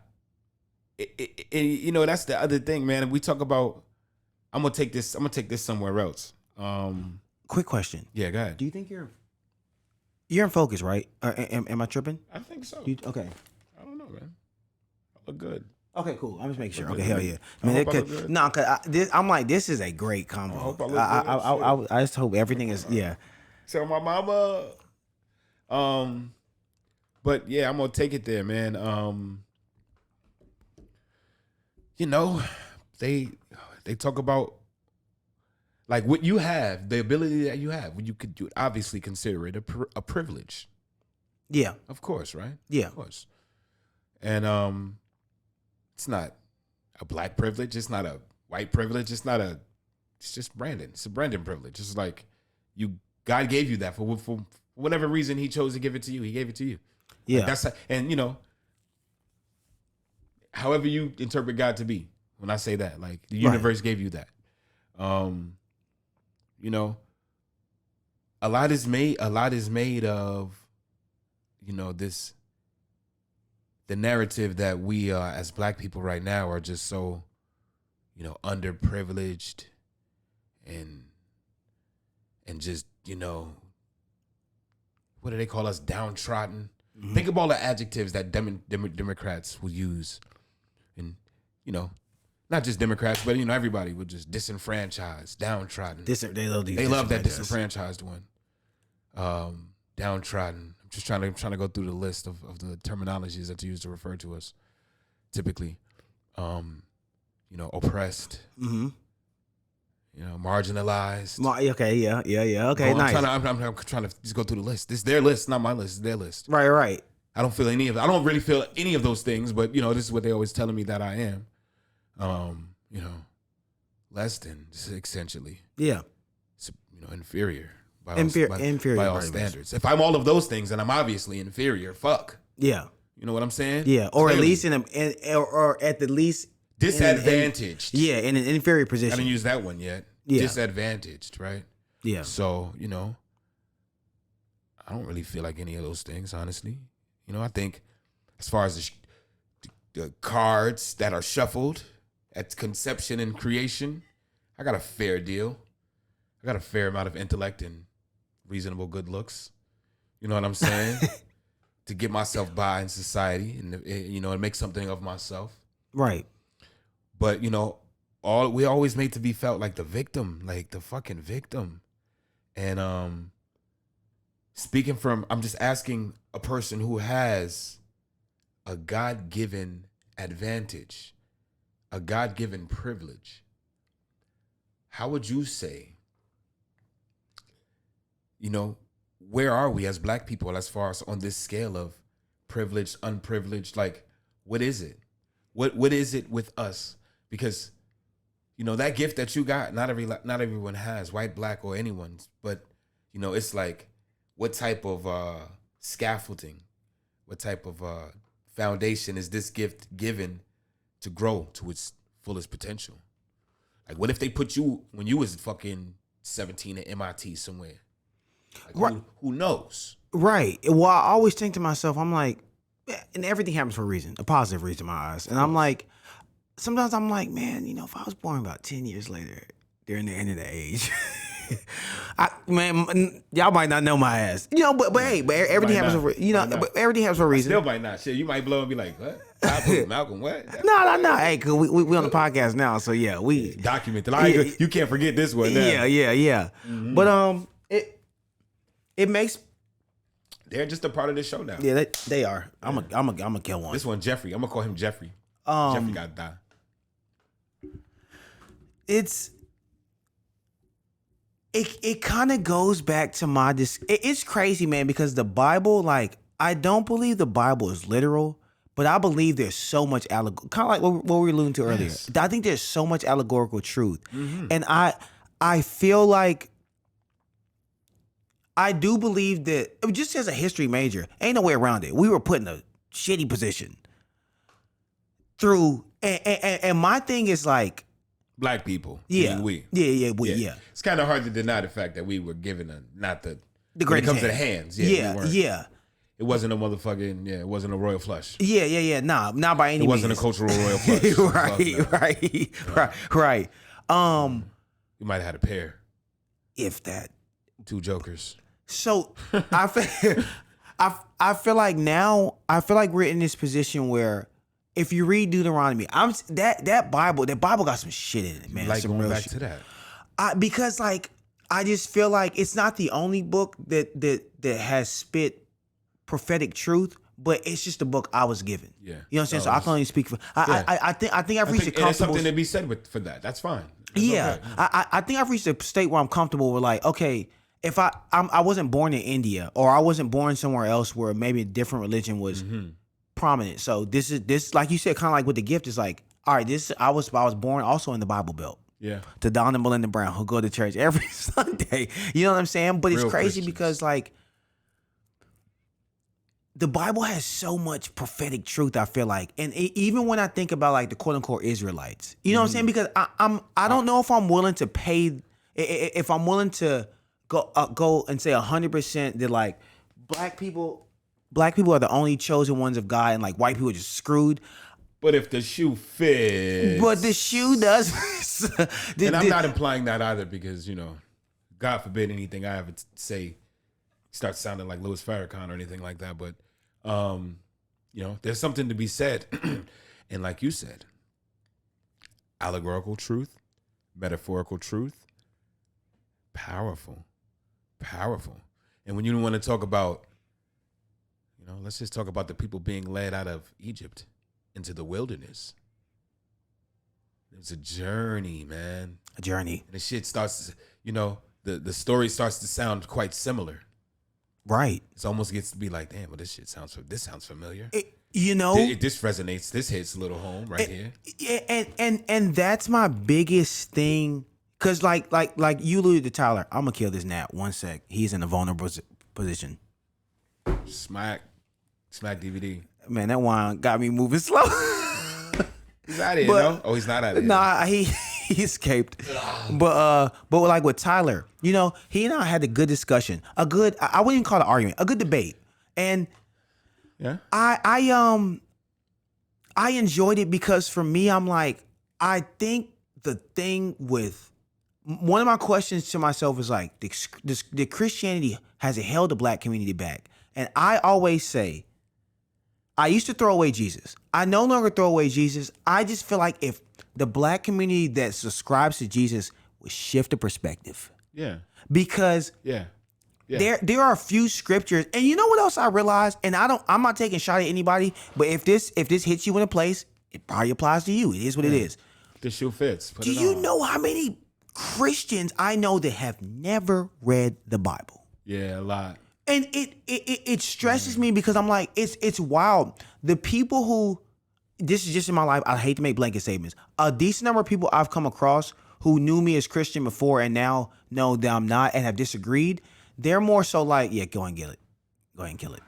Speaker 2: you know, that's the other thing, man. We talk about. I'm gonna take this somewhere else.
Speaker 1: Quick question.
Speaker 2: Yeah, go ahead.
Speaker 1: Do you think you're in focus, right? Am I tripping?
Speaker 2: I think so.
Speaker 1: Okay.
Speaker 2: I don't know, man. I look good.
Speaker 1: Okay, cool. I'm just making sure.
Speaker 2: Okay,
Speaker 1: Okay, hell yeah.
Speaker 2: I hope I look good.
Speaker 1: No, cause I'm like, this is a great combo.
Speaker 2: I hope I look good.
Speaker 1: I just hope everything is
Speaker 2: So my mama. But yeah, I'm gonna take it there, man. You know, they talk about like what you have, the ability that you have. You could obviously consider it a privilege.
Speaker 1: Yeah.
Speaker 2: Of course, right?
Speaker 1: Yeah.
Speaker 2: Of course. And it's not a black privilege. It's not a white privilege. It's just Brandon. It's a Brandon privilege. It's like God gave you that for whatever reason He chose to give it to you. He gave it to you.
Speaker 1: Yeah.
Speaker 2: And you know, however you interpret God to be, when I say that, like the universe gave you that. You know, a lot is made of, you know, the narrative that we as black people right now are just so, you know, underprivileged and just, you know, what do they call us? Downtrodden. Mm-hmm. Think of all the adjectives that Democrats will use. And, you know, not just Democrats, but, you know, everybody would just disenfranchised, downtrodden. They love that disenfranchised one. Downtrodden. I'm just trying to go through the list of the terminologies that's used to refer to us. Typically, you know, oppressed. Mm-hmm. You know, marginalized.
Speaker 1: Okay, yeah. Okay, nice.
Speaker 2: I'm trying to just go through the list. This is their list, not my list. It's their list.
Speaker 1: Right.
Speaker 2: I don't really feel any of those things, but you know, this is what they always telling me that I am. You know, less than, essentially.
Speaker 1: Yeah.
Speaker 2: It's, you know, inferior.
Speaker 1: Inferior
Speaker 2: by all standards. If I'm all of those things, then I'm obviously inferior. Fuck.
Speaker 1: Yeah.
Speaker 2: You know what I'm saying?
Speaker 1: Yeah. Or clearly. At least or at the least
Speaker 2: disadvantaged.
Speaker 1: In an inferior position.
Speaker 2: I didn't use that one yet. Yeah. Disadvantaged, right?
Speaker 1: Yeah.
Speaker 2: So, you know, I don't really feel like any of those things, honestly. You know, I think as far as the cards that are shuffled at conception and creation, I got a fair deal. I got a fair amount of intellect and reasonable good looks. You know what I'm saying? To get myself by in society and, you know, and make something of myself.
Speaker 1: Right.
Speaker 2: But, you know, we always made to be felt like the victim, like the fucking victim. And I'm just asking a person who has a God-given advantage, a God-given privilege. How would you say, you know, where are we as black people as far as on this scale of privileged, unprivileged? Like, what is it? What is it with us? Because, you know, that gift that you got, not everyone has, white, black, or anyone's. But, you know, it's like, what type of scaffolding, what type of foundation is this gift given to grow to its fullest potential? Like, what if they put you when you was fucking 17 at MIT somewhere? Like, who knows?
Speaker 1: Right. Well, I always think to myself, I'm like, and everything happens for a reason, a positive reason in my eyes. And I'm like, sometimes I'm like, man, you know, if I was born about 10 years later, during the end of the age, man, y'all might not know my ass, you know, but hey, but everything happens for, you know, but everything happens for a reason.
Speaker 2: Still might not. Shit, you might blow and be like, what? Malcolm, what?
Speaker 1: No. Hey, cause we on the podcast now, so yeah, we
Speaker 2: document it. You can't forget this one. Now.
Speaker 1: Yeah. Mm-hmm. But it makes.
Speaker 2: They're just a part of this show now.
Speaker 1: Yeah, they are. I'm a kill one.
Speaker 2: This one, Jeffrey. I'm gonna call him Jeffrey. Jeffrey gotta die.
Speaker 1: It kind of goes back to it's crazy, man, because the Bible, like, I don't believe the Bible is literal, but I believe there's so much kind of like what we were alluding to earlier. Yes. I think there's so much allegorical truth, and I feel like. I do believe that, just as a history major, ain't no way around it. We were put in a shitty position through, and my thing is like,
Speaker 2: black people.
Speaker 1: Yeah.
Speaker 2: We.
Speaker 1: Yeah.
Speaker 2: It's kind of hard to deny the fact that we were given not the
Speaker 1: greatest
Speaker 2: when it comes
Speaker 1: hand.
Speaker 2: to the hands.
Speaker 1: Yeah.
Speaker 2: It wasn't a motherfucking, it wasn't a royal flush.
Speaker 1: Yeah. Nah, not by any means.
Speaker 2: It wasn't a cultural royal flush.
Speaker 1: Right.
Speaker 2: You might have had a pair.
Speaker 1: If that.
Speaker 2: 2 jokers.
Speaker 1: So I feel like now we're in this position where if you read Deuteronomy, that Bible got some shit in it, man.
Speaker 2: Like
Speaker 1: some
Speaker 2: going
Speaker 1: real
Speaker 2: back
Speaker 1: shit.
Speaker 2: to that.
Speaker 1: Because like I just feel like it's not the only book that has spit prophetic truth, but it's just the book I was given.
Speaker 2: Yeah.
Speaker 1: You know what I'm saying? So I can only speak for I think I've reached a comfortable.
Speaker 2: There's something to be said for that. That's fine. That's
Speaker 1: yeah.
Speaker 2: okay.
Speaker 1: I think I've reached a state where I'm comfortable with, like, okay, if I wasn't born in India, or I wasn't born somewhere else where maybe a different religion was prominent. So this like you said, kind of like with the gift, is like, all right, I was born also in the Bible Belt.
Speaker 2: Yeah.
Speaker 1: To Don and Melinda Brown, who go to church every Sunday. You know what I'm saying? But it's
Speaker 2: Real
Speaker 1: crazy
Speaker 2: Christians.
Speaker 1: because, like, the Bible has so much prophetic truth, I feel like. And even when I think about, like, the quote unquote Israelites, you know what I'm saying? Because I don't know if I'm willing to pay, if I'm willing to go and say 100% that, like, black people are the only chosen ones of God, and, like, white people are just screwed.
Speaker 2: But if the shoe fits.
Speaker 1: But the shoe does.
Speaker 2: And I'm not implying that either, because, you know, God forbid anything I ever say starts sounding like Louis Farrakhan or anything like that. But, you know, there's something to be said. And like you said, allegorical truth, metaphorical truth, powerful. And when you want to talk about, you know, let's just talk about the people being led out of Egypt into the wilderness. It's a journey, man.
Speaker 1: A journey.
Speaker 2: And the shit starts, you know, the story starts to sound quite similar.
Speaker 1: Right.
Speaker 2: It almost gets to be like, damn, well, this sounds familiar.
Speaker 1: You know,
Speaker 2: this resonates. This hits a little home right here.
Speaker 1: Yeah, and that's my biggest thing. Cause like you alluded to Tyler, I'm gonna kill this gnat. 1 sec. He's in a vulnerable position.
Speaker 2: Smack DVD. Man,
Speaker 1: that wine got me moving slow.
Speaker 2: He's out of here, no? Oh, he's not out of here.
Speaker 1: Nah, he escaped. But like with Tyler, you know, he and I had a good discussion. I wouldn't even call it an argument, a good debate. And
Speaker 2: yeah,
Speaker 1: I enjoyed it because for me, I'm like, I think the thing with one of my questions to myself is like, the Christianity, has it held the black community back? And I always say, I used to throw away Jesus. I no longer throw away Jesus. I just feel like if the black community that subscribes to Jesus would shift the perspective.
Speaker 2: Yeah.
Speaker 1: Because there are a few scriptures, and you know what else I realized? And I'm not taking a shot at anybody, but if this hits you in a place, it probably applies to you. It is what it is.
Speaker 2: The shoe fits.
Speaker 1: Do you know how many Christians I know that have never read the Bible?
Speaker 2: Yeah, a lot.
Speaker 1: And it stresses me because I'm like, it's wild. The people who this is just in my life. I hate to make blanket statements. A decent number of people I've come across who knew me as Christian before and now know that I'm not and have disagreed. They're more so like, yeah, go and get it. Go ahead and kill it.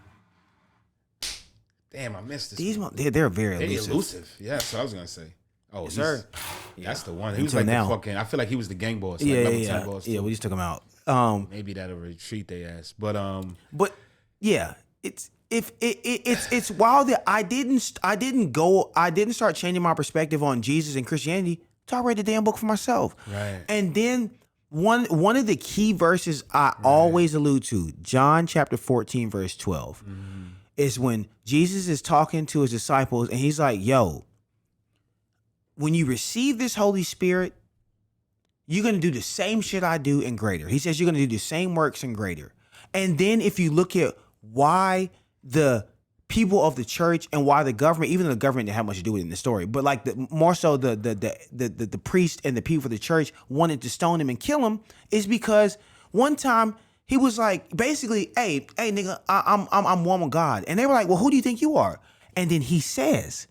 Speaker 2: Damn, I missed this.
Speaker 1: They're very
Speaker 2: elusive. Yeah, that's what I was gonna say. Oh,
Speaker 1: yes, sir.
Speaker 2: That's the one. He was like the fucking. I feel like he was the gang boss.
Speaker 1: Yeah,
Speaker 2: like
Speaker 1: yeah.
Speaker 2: Boss
Speaker 1: Yeah, we just took him out.
Speaker 2: Maybe that'll retreat their ass. But
Speaker 1: yeah, it's wild that I didn't start changing my perspective on Jesus and Christianity until I read the damn book for myself.
Speaker 2: Right.
Speaker 1: And then one of the key verses I always allude to, John chapter 14, verse 12, is when Jesus is talking to his disciples and he's like, yo, when you receive this Holy Spirit, you're going to do the same shit I do and greater. He says you're going to do the same works and greater. And then if you look at why the people of the church and why the government, even though the government didn't have much to do with it in the story, but like more so the priest and the people of the church wanted to stone him and kill him, is because one time he was like, basically, hey nigga, I'm one with God. And they were like, well, who do you think you are? And then he says,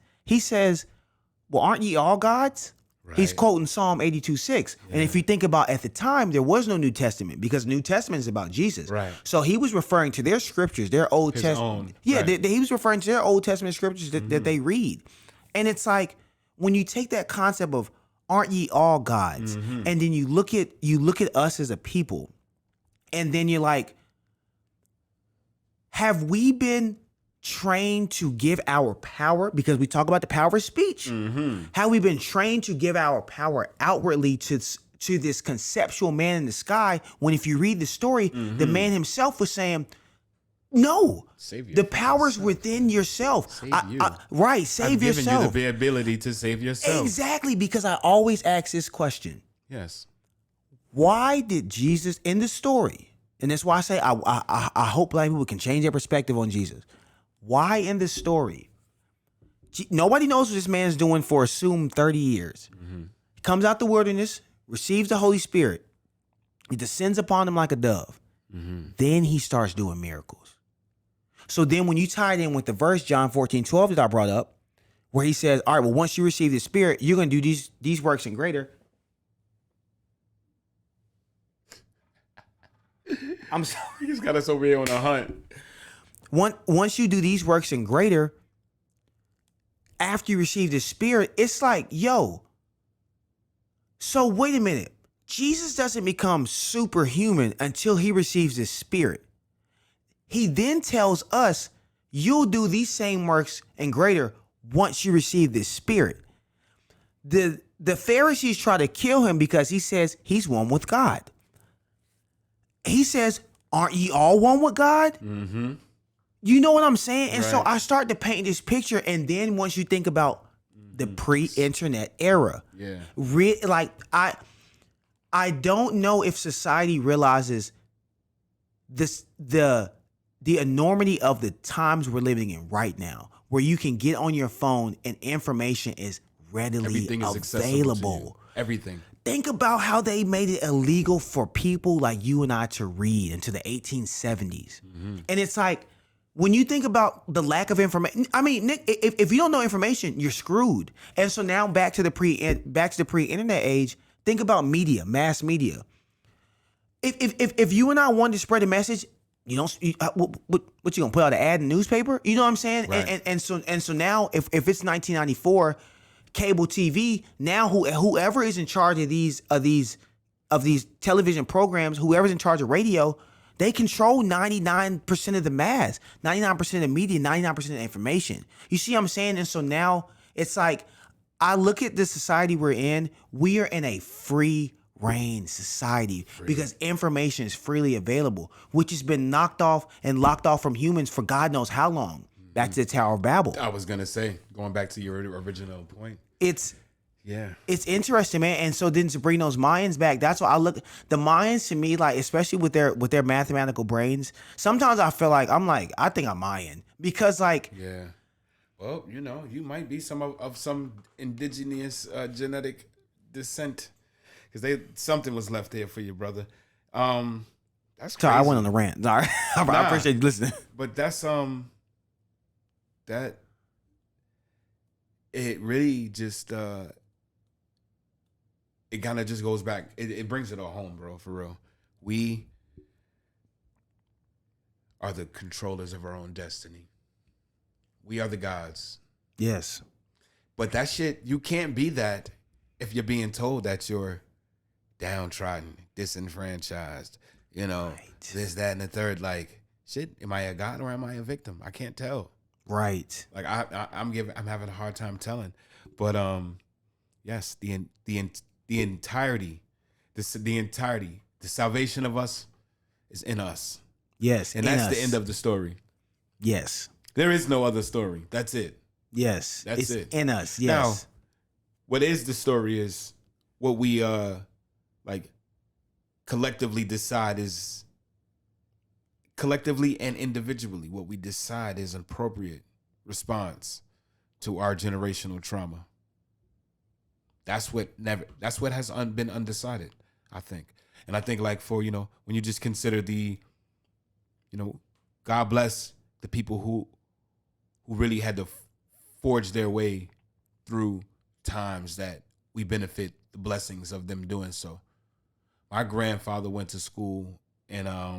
Speaker 1: well, aren't ye all gods? Right. He's quoting Psalm 82:6. Yeah. And if you think about at the time, there was no New Testament because New Testament is about Jesus.
Speaker 2: Right.
Speaker 1: So he was referring to their scriptures, their Old Testament. Yeah, right. He was referring to their Old Testament scriptures that they read. And it's like when you take that concept of aren't ye all gods, and then you look at us as a people, and then you're like, have we been trained to give our power, because we talk about the power of speech, have we been trained to give our power outwardly to this conceptual man in the sky, when if you read the story, the man himself was saying, no, the power's within yourself. Save yourself.
Speaker 2: I've given you the ability to save yourself.
Speaker 1: Exactly, because I always ask this question.
Speaker 2: Yes.
Speaker 1: Why did Jesus in the story, and that's why I say I hope black people can change their perspective on Jesus. Why in this story, nobody knows what this man's doing for assumed 30 years. He comes out the wilderness, receives the Holy Spirit. He descends upon him like a dove. Then he starts doing miracles. So then when you tie it in with the verse, John 14:12 that I brought up, where he says, all right, well, once you receive the Spirit, you're going to do these works and greater. I'm sorry.
Speaker 2: You just got us over here on a hunt.
Speaker 1: Once you do these works and greater, after you receive the Spirit, it's like, yo, so wait a minute. Jesus doesn't become superhuman until he receives the Spirit. He then tells us, you'll do these same works and greater once you receive the Spirit. The Pharisees try to kill him because he says he's one with God. He says, aren't ye all one with God? You know what I'm saying? And so I start to paint this picture, and then once you think about the pre-internet era, like I don't know if society realizes this the enormity of the times we're living in right now, where you can get on your phone and information is readily available.
Speaker 2: Everything.
Speaker 1: Think about how they made it illegal for people like you and I to read into the 1870s. And it's like, when you think about the lack of information, I mean, Nick, if you don't know information, you're screwed. And so now back to the pre-internet age, think about media, mass media. If you and I wanted to spread a message, what you gonna put out an ad in the newspaper? You know what I'm saying? Right. And so now if it's 1994, cable TV, now whoever is in charge of these television programs, whoever's in charge of radio, they control 99% of the mass, 99% of the media, 99% of the information. You see what I'm saying? And so now it's like, I look at the society we're in, we are in a free reign society because information is freely available, which has been knocked off and locked off from humans for God knows how long. Back to the Tower of Babel.
Speaker 2: I was going to say, going back to your original point.
Speaker 1: It's interesting, man. And so then to bring those Mayans back, that's why I look, the Mayans to me, like, especially with their mathematical brains, sometimes I feel like I think I'm Mayan because like,
Speaker 2: yeah, well, you might be some of some indigenous genetic descent because something was left there for you, brother. That's crazy.
Speaker 1: Sorry, I went on a rant. Sorry. I appreciate you listening.
Speaker 2: But that's that it really just it kind of just goes back. It brings it all home, bro. For real, we are the controllers of our own destiny. We are the gods.
Speaker 1: Yes.
Speaker 2: But that shit, you can't be that if you're being told that you're downtrodden, disenfranchised,
Speaker 1: Right.
Speaker 2: this, that, and the third. Like, shit, am I a god or am I a victim? I can't tell.
Speaker 1: Right.
Speaker 2: Like I'm having a hard time telling. But yes, the entirety, the salvation of us is in us.
Speaker 1: Yes.
Speaker 2: And that's the end of the story.
Speaker 1: Yes.
Speaker 2: There is no other story. That's it.
Speaker 1: Yes.
Speaker 2: That's
Speaker 1: it's
Speaker 2: it.
Speaker 1: in us.
Speaker 2: Now,
Speaker 1: Yes.
Speaker 2: what is the story is what we like collectively decide is collectively and individually what we decide is an appropriate response to our generational trauma. That's what has been undecided, I think. And I think like for, when you just consider the, God bless the people who really had to forge their way through times that we benefit the blessings of them doing so. My grandfather went to school in I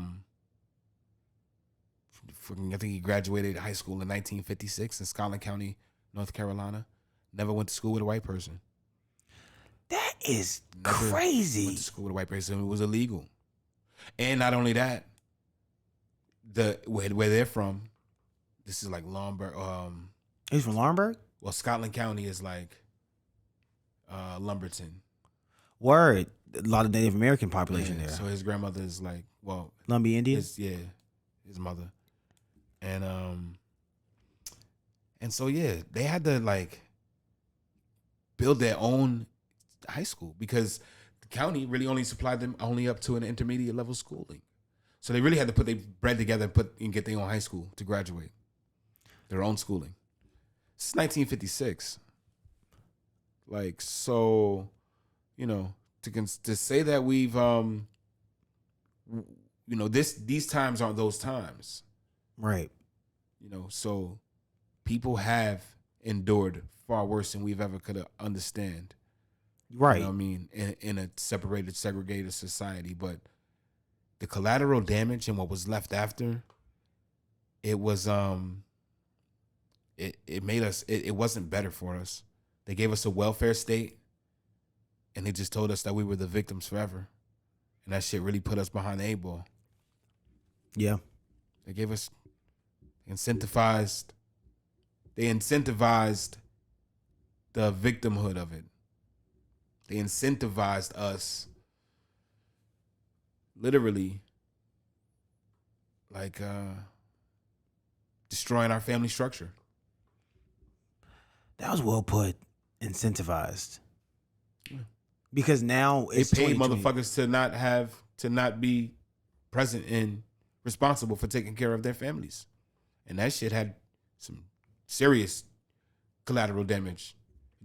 Speaker 2: think he graduated high school in 1956 in Scotland County, North Carolina. Never went to school with a white person.
Speaker 1: That is
Speaker 2: Never
Speaker 1: crazy.
Speaker 2: went to school with a white person. It was illegal. And not only that, where they're from, this is like Lombard.
Speaker 1: He's from Laurinburg?
Speaker 2: Well, Scotland County is like Lumberton.
Speaker 1: Word. A lot of Native American population there.
Speaker 2: So his grandmother is like, well,
Speaker 1: Lumbee Indian?
Speaker 2: his mother. And so they had to like build their own high school because the county really only supplied them only up to an intermediate level schooling. So they really had to put their bread together and get their own high school to graduate. Their own schooling. This is 1956. Like, so, to say that we've, these times aren't those times.
Speaker 1: Right.
Speaker 2: So people have endured far worse than we've ever could understand.
Speaker 1: Right.
Speaker 2: You know what I mean? In a separated, segregated society. But the collateral damage and what was left after, it was, it made us, it wasn't better for us. They gave us a welfare state and they just told us that we were the victims forever. And that shit really put us behind the 8-ball.
Speaker 1: Yeah.
Speaker 2: They gave us incentivized the victimhood of it. They incentivized us literally like destroying our family structure.
Speaker 1: That was well put. Incentivized. Yeah. Because now it's
Speaker 2: they paid motherfuckers to not be present and responsible for taking care of their families. And that shit had some serious collateral damage,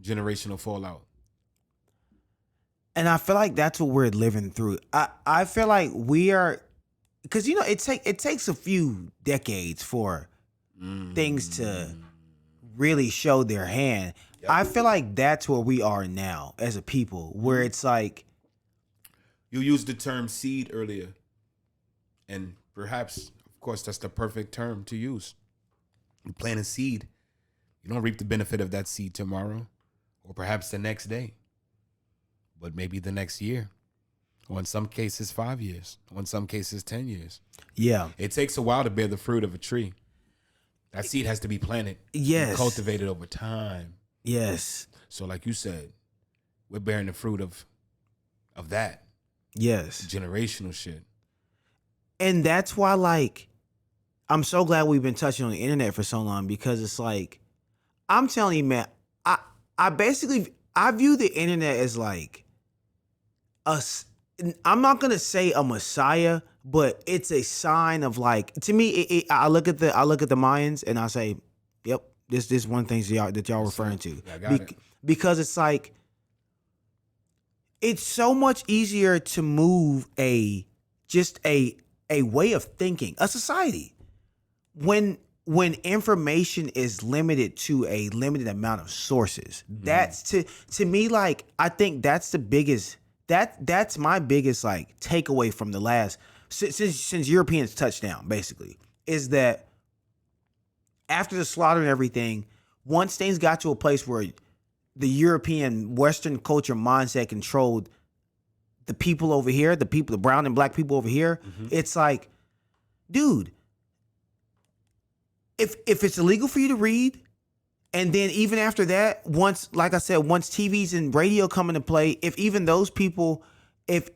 Speaker 2: generational fallout.
Speaker 1: And I feel like that's what we're living through. I feel like we are, because it takes a few decades for things to really show their hand. Yep. I feel like that's where we are now as a people, where it's like,
Speaker 2: you used the term seed earlier, and perhaps, of course, that's the perfect term to use. You plant a seed, you don't reap the benefit of that seed tomorrow, or perhaps the next day, but maybe the next year, or in some cases 5 years, or in some cases 10 years.
Speaker 1: Yeah.
Speaker 2: It takes a while to bear the fruit of a tree. That seed has to be planted, and cultivated over time.
Speaker 1: Yes.
Speaker 2: So like you said, we're bearing the fruit of that.
Speaker 1: Yes.
Speaker 2: Generational shit.
Speaker 1: And that's why, like, I'm so glad we've been touching on the internet for so long, because it's like, I'm telling you, man, I view the internet as like I'm not going to say a messiah, but it's a sign of, like, to me, I look at the Mayans and I say, yep, this one thing that y'all referring to.
Speaker 2: Yeah, I got it.
Speaker 1: Because it's like, it's so much easier to move a way of thinking, a society, when when information is limited to a limited amount of sources, that's to me, like, I think that's the biggest, that's my biggest like takeaway from the last since Europeans touched down, basically, is that after the slaughter and everything, once things got to a place where the European Western culture mindset controlled the people over here, the brown and black people over here, it's like, dude, if it's illegal for you to read, and then even after that, once, like I said, once TVs and radio come into play, if even those people, if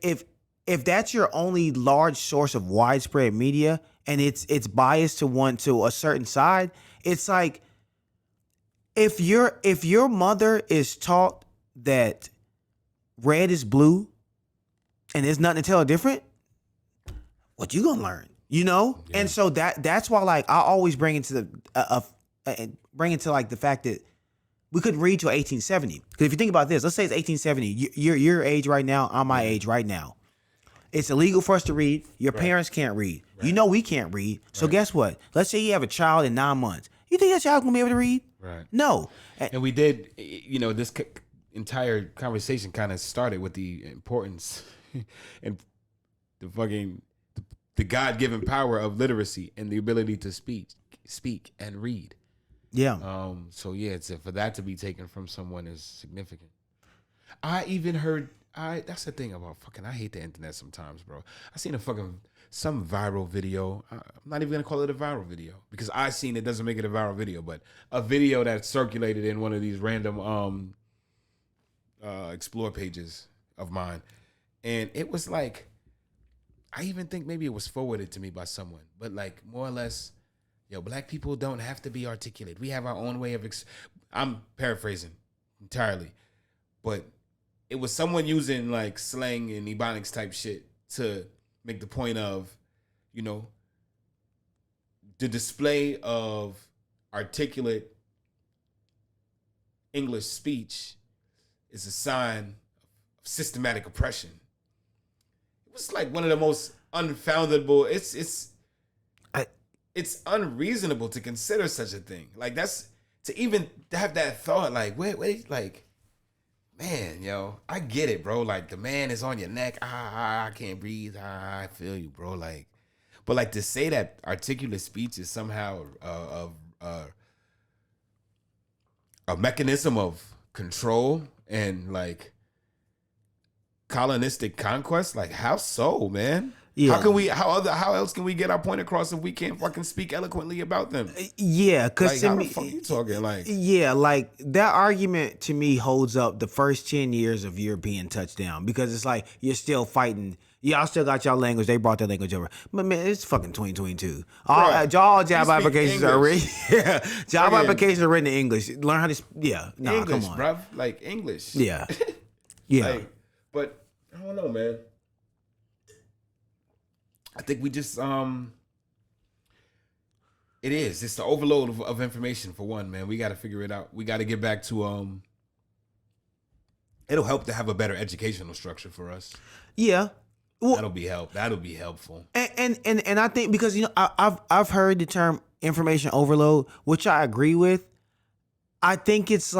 Speaker 1: that's your only large source of widespread media, and it's biased to a certain side, it's like, if your mother is taught that red is blue and there's nothing to tell her different, what you gonna learn? You know? Yeah. And so that's why, like, I always bring into like the fact that we couldn't read till 1870. Because if you think about this, let's say it's 1870. You're your age right now. I'm my age right now. It's illegal for us to read. Your parents can't read. Right. You know we can't read. So guess what? Let's say you have a child in 9 months. You think that child's gonna be able to read?
Speaker 2: Right.
Speaker 1: No.
Speaker 2: And we did, this entire conversation kind of started with the importance and the God-given power of literacy and the ability to speak and read.
Speaker 1: Yeah.
Speaker 2: So yeah, for that to be taken from someone is significant. I even heard, that's the thing about I hate the internet sometimes, bro. I seen some viral video. I'm not even gonna call it a viral video because I seen it doesn't make it a viral video, but a video that circulated in one of these random explore pages of mine, and it was like, I even think maybe it was forwarded to me by someone, but like more or less, black people don't have to be articulate. We have our own way of. I'm paraphrasing entirely, but it was someone using like slang and ebonics type shit to make the point of, the display of articulate English speech is a sign of systematic oppression. It was like one of the most unfoundable. It's unreasonable to consider such a thing. Like, that's to even have that thought. Like, wait, like, man, I get it, bro. Like, the man is on your neck. I can't breathe. I feel you, bro. Like, but like to say that articulate speech is somehow a mechanism of control and like colonistic conquest, like, how so, man? Yeah. How else can we get our point across if we can't fucking speak eloquently about them?
Speaker 1: Yeah, because
Speaker 2: like, how the fuck you talking? Like,
Speaker 1: yeah, like that argument to me holds up the first 10 years of European touchdown, because it's like you're still fighting. Y'all still got y'all language. They brought their language over. But man, it's fucking 2022. All job applications are written. Yeah, job applications are written in English. Learn how to.
Speaker 2: English,
Speaker 1: come on,
Speaker 2: bruv. Like English.
Speaker 1: Yeah, yeah.
Speaker 2: Like, but I don't know, man. I think we just it's the overload of information for one, man. We got to figure it out. We got to get back to it'll help to have a better educational structure for us.
Speaker 1: Yeah. Well,
Speaker 2: that'll be helpful.
Speaker 1: And I think, because I've heard the term information overload, which I agree with. I think it's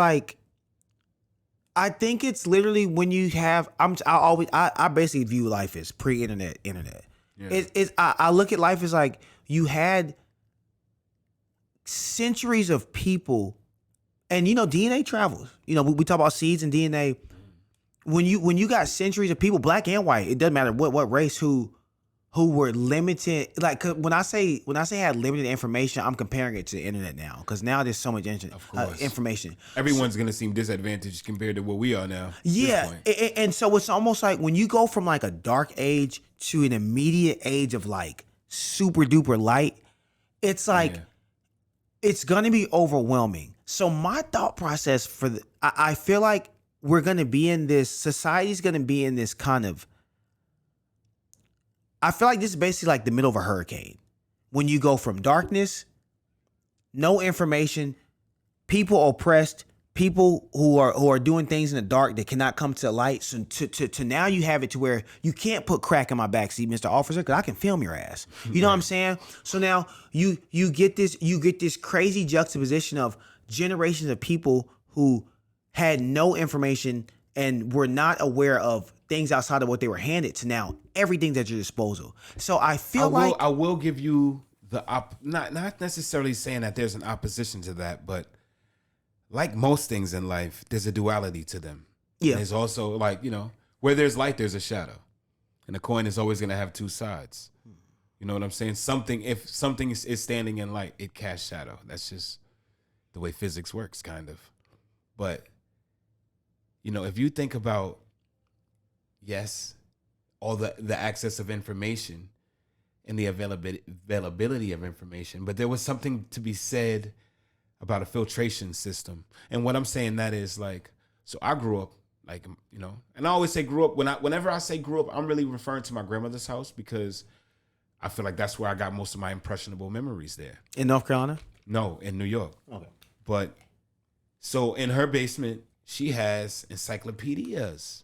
Speaker 1: literally when you have I basically view life as pre-internet. Yeah. I look at life as like you had centuries of people, and DNA travels. We talk about seeds and DNA. When you got centuries of people, black and white, it doesn't matter what race, who were limited. Like, 'cause when I say had limited information, I'm comparing it to the internet now, because now there's so much information.
Speaker 2: Everyone's gonna seem disadvantaged compared to what we are now.
Speaker 1: Yeah, and so it's almost like when you go from like a dark age to an immediate age of like super duper light, it's like it's gonna be overwhelming. So my thought process I feel like we're gonna be in this. Society's gonna be in this kind of. I feel like this is basically like the middle of a hurricane. When you go from darkness, no information, people oppressed, people who are doing things in the dark that cannot come to the light. So to now you have it to where you can't put crack in my backseat, Mr. Officer, because I can film your ass. You know what I'm saying? So now you get this crazy juxtaposition of generations of people who had no information and were not aware of things outside of what they were handed to now everything's at your disposal. So I feel
Speaker 2: I will give you the not necessarily saying that there's an opposition to that, but like most things in life, there's a duality to them.
Speaker 1: Yeah.
Speaker 2: And there's also like, where there's light, there's a shadow. And a coin is always going to have two sides. You know what I'm saying? If something is standing in light, it casts shadow. That's just the way physics works, kind of. But, if you think about, yes, all the access of information and the availability of information, but there was something to be said about a filtration system. And what I'm saying that is like, so I grew up like, and I always say grew up. Whenever I say grew up, I'm really referring to my grandmother's house because I feel like that's where I got most of my impressionable memories there.
Speaker 1: In North Carolina?
Speaker 2: No, in New York.
Speaker 1: Okay.
Speaker 2: But so in her basement, she has encyclopedias.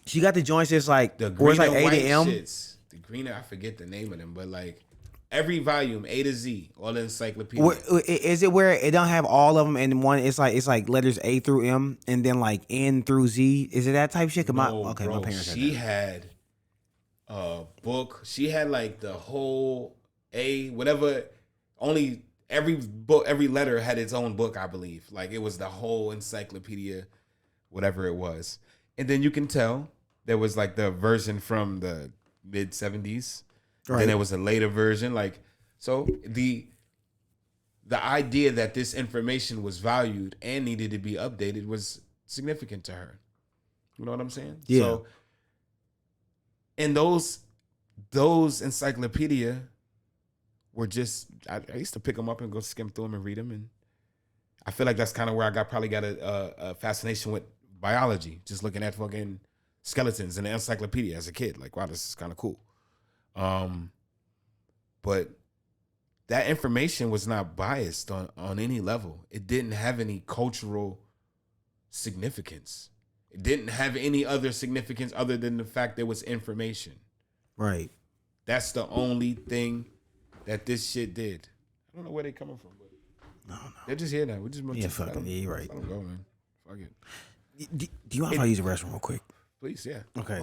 Speaker 1: She got the joints that's like,
Speaker 2: The
Speaker 1: where
Speaker 2: green
Speaker 1: it's like
Speaker 2: and
Speaker 1: A
Speaker 2: white
Speaker 1: to M.
Speaker 2: shits. The green, I forget the name of them, but like every volume, A to Z, all the encyclopedia.
Speaker 1: Is it where it don't have all of them in one? It's like letters A through M and then like N through Z. Is it that type shit?
Speaker 2: No,
Speaker 1: My
Speaker 2: bro,
Speaker 1: parents had
Speaker 2: she
Speaker 1: that.
Speaker 2: had a book. She had like the whole A, whatever. Only every book, every letter had its own book, I believe. Like it was the whole encyclopedia, whatever it was. And then you can tell there was like the version from the mid 70s. Right. Then there was a later version. Like, so the idea that this information was valued and needed to be updated was significant to her. You know what I'm saying?
Speaker 1: Yeah.
Speaker 2: So, and those encyclopedia were just, I used to pick them up and go skim through them and read them. And I feel like that's kind of where I probably got a fascination with biology, just looking at fucking skeletons in the encyclopedia as a kid. Like, wow, this is kind of cool. But that information was not biased on any level. It didn't have any cultural significance. It didn't have any other significance other than the fact there was information.
Speaker 1: Right.
Speaker 2: That's the only thing that this shit did. I don't know where they coming from, but no. They're just here now. We just
Speaker 1: fuck it. Yeah, you're right.
Speaker 2: I don't go, man. Fuck it.
Speaker 1: Do you mind if I use the restroom real quick?
Speaker 2: Please, yeah.
Speaker 1: Okay.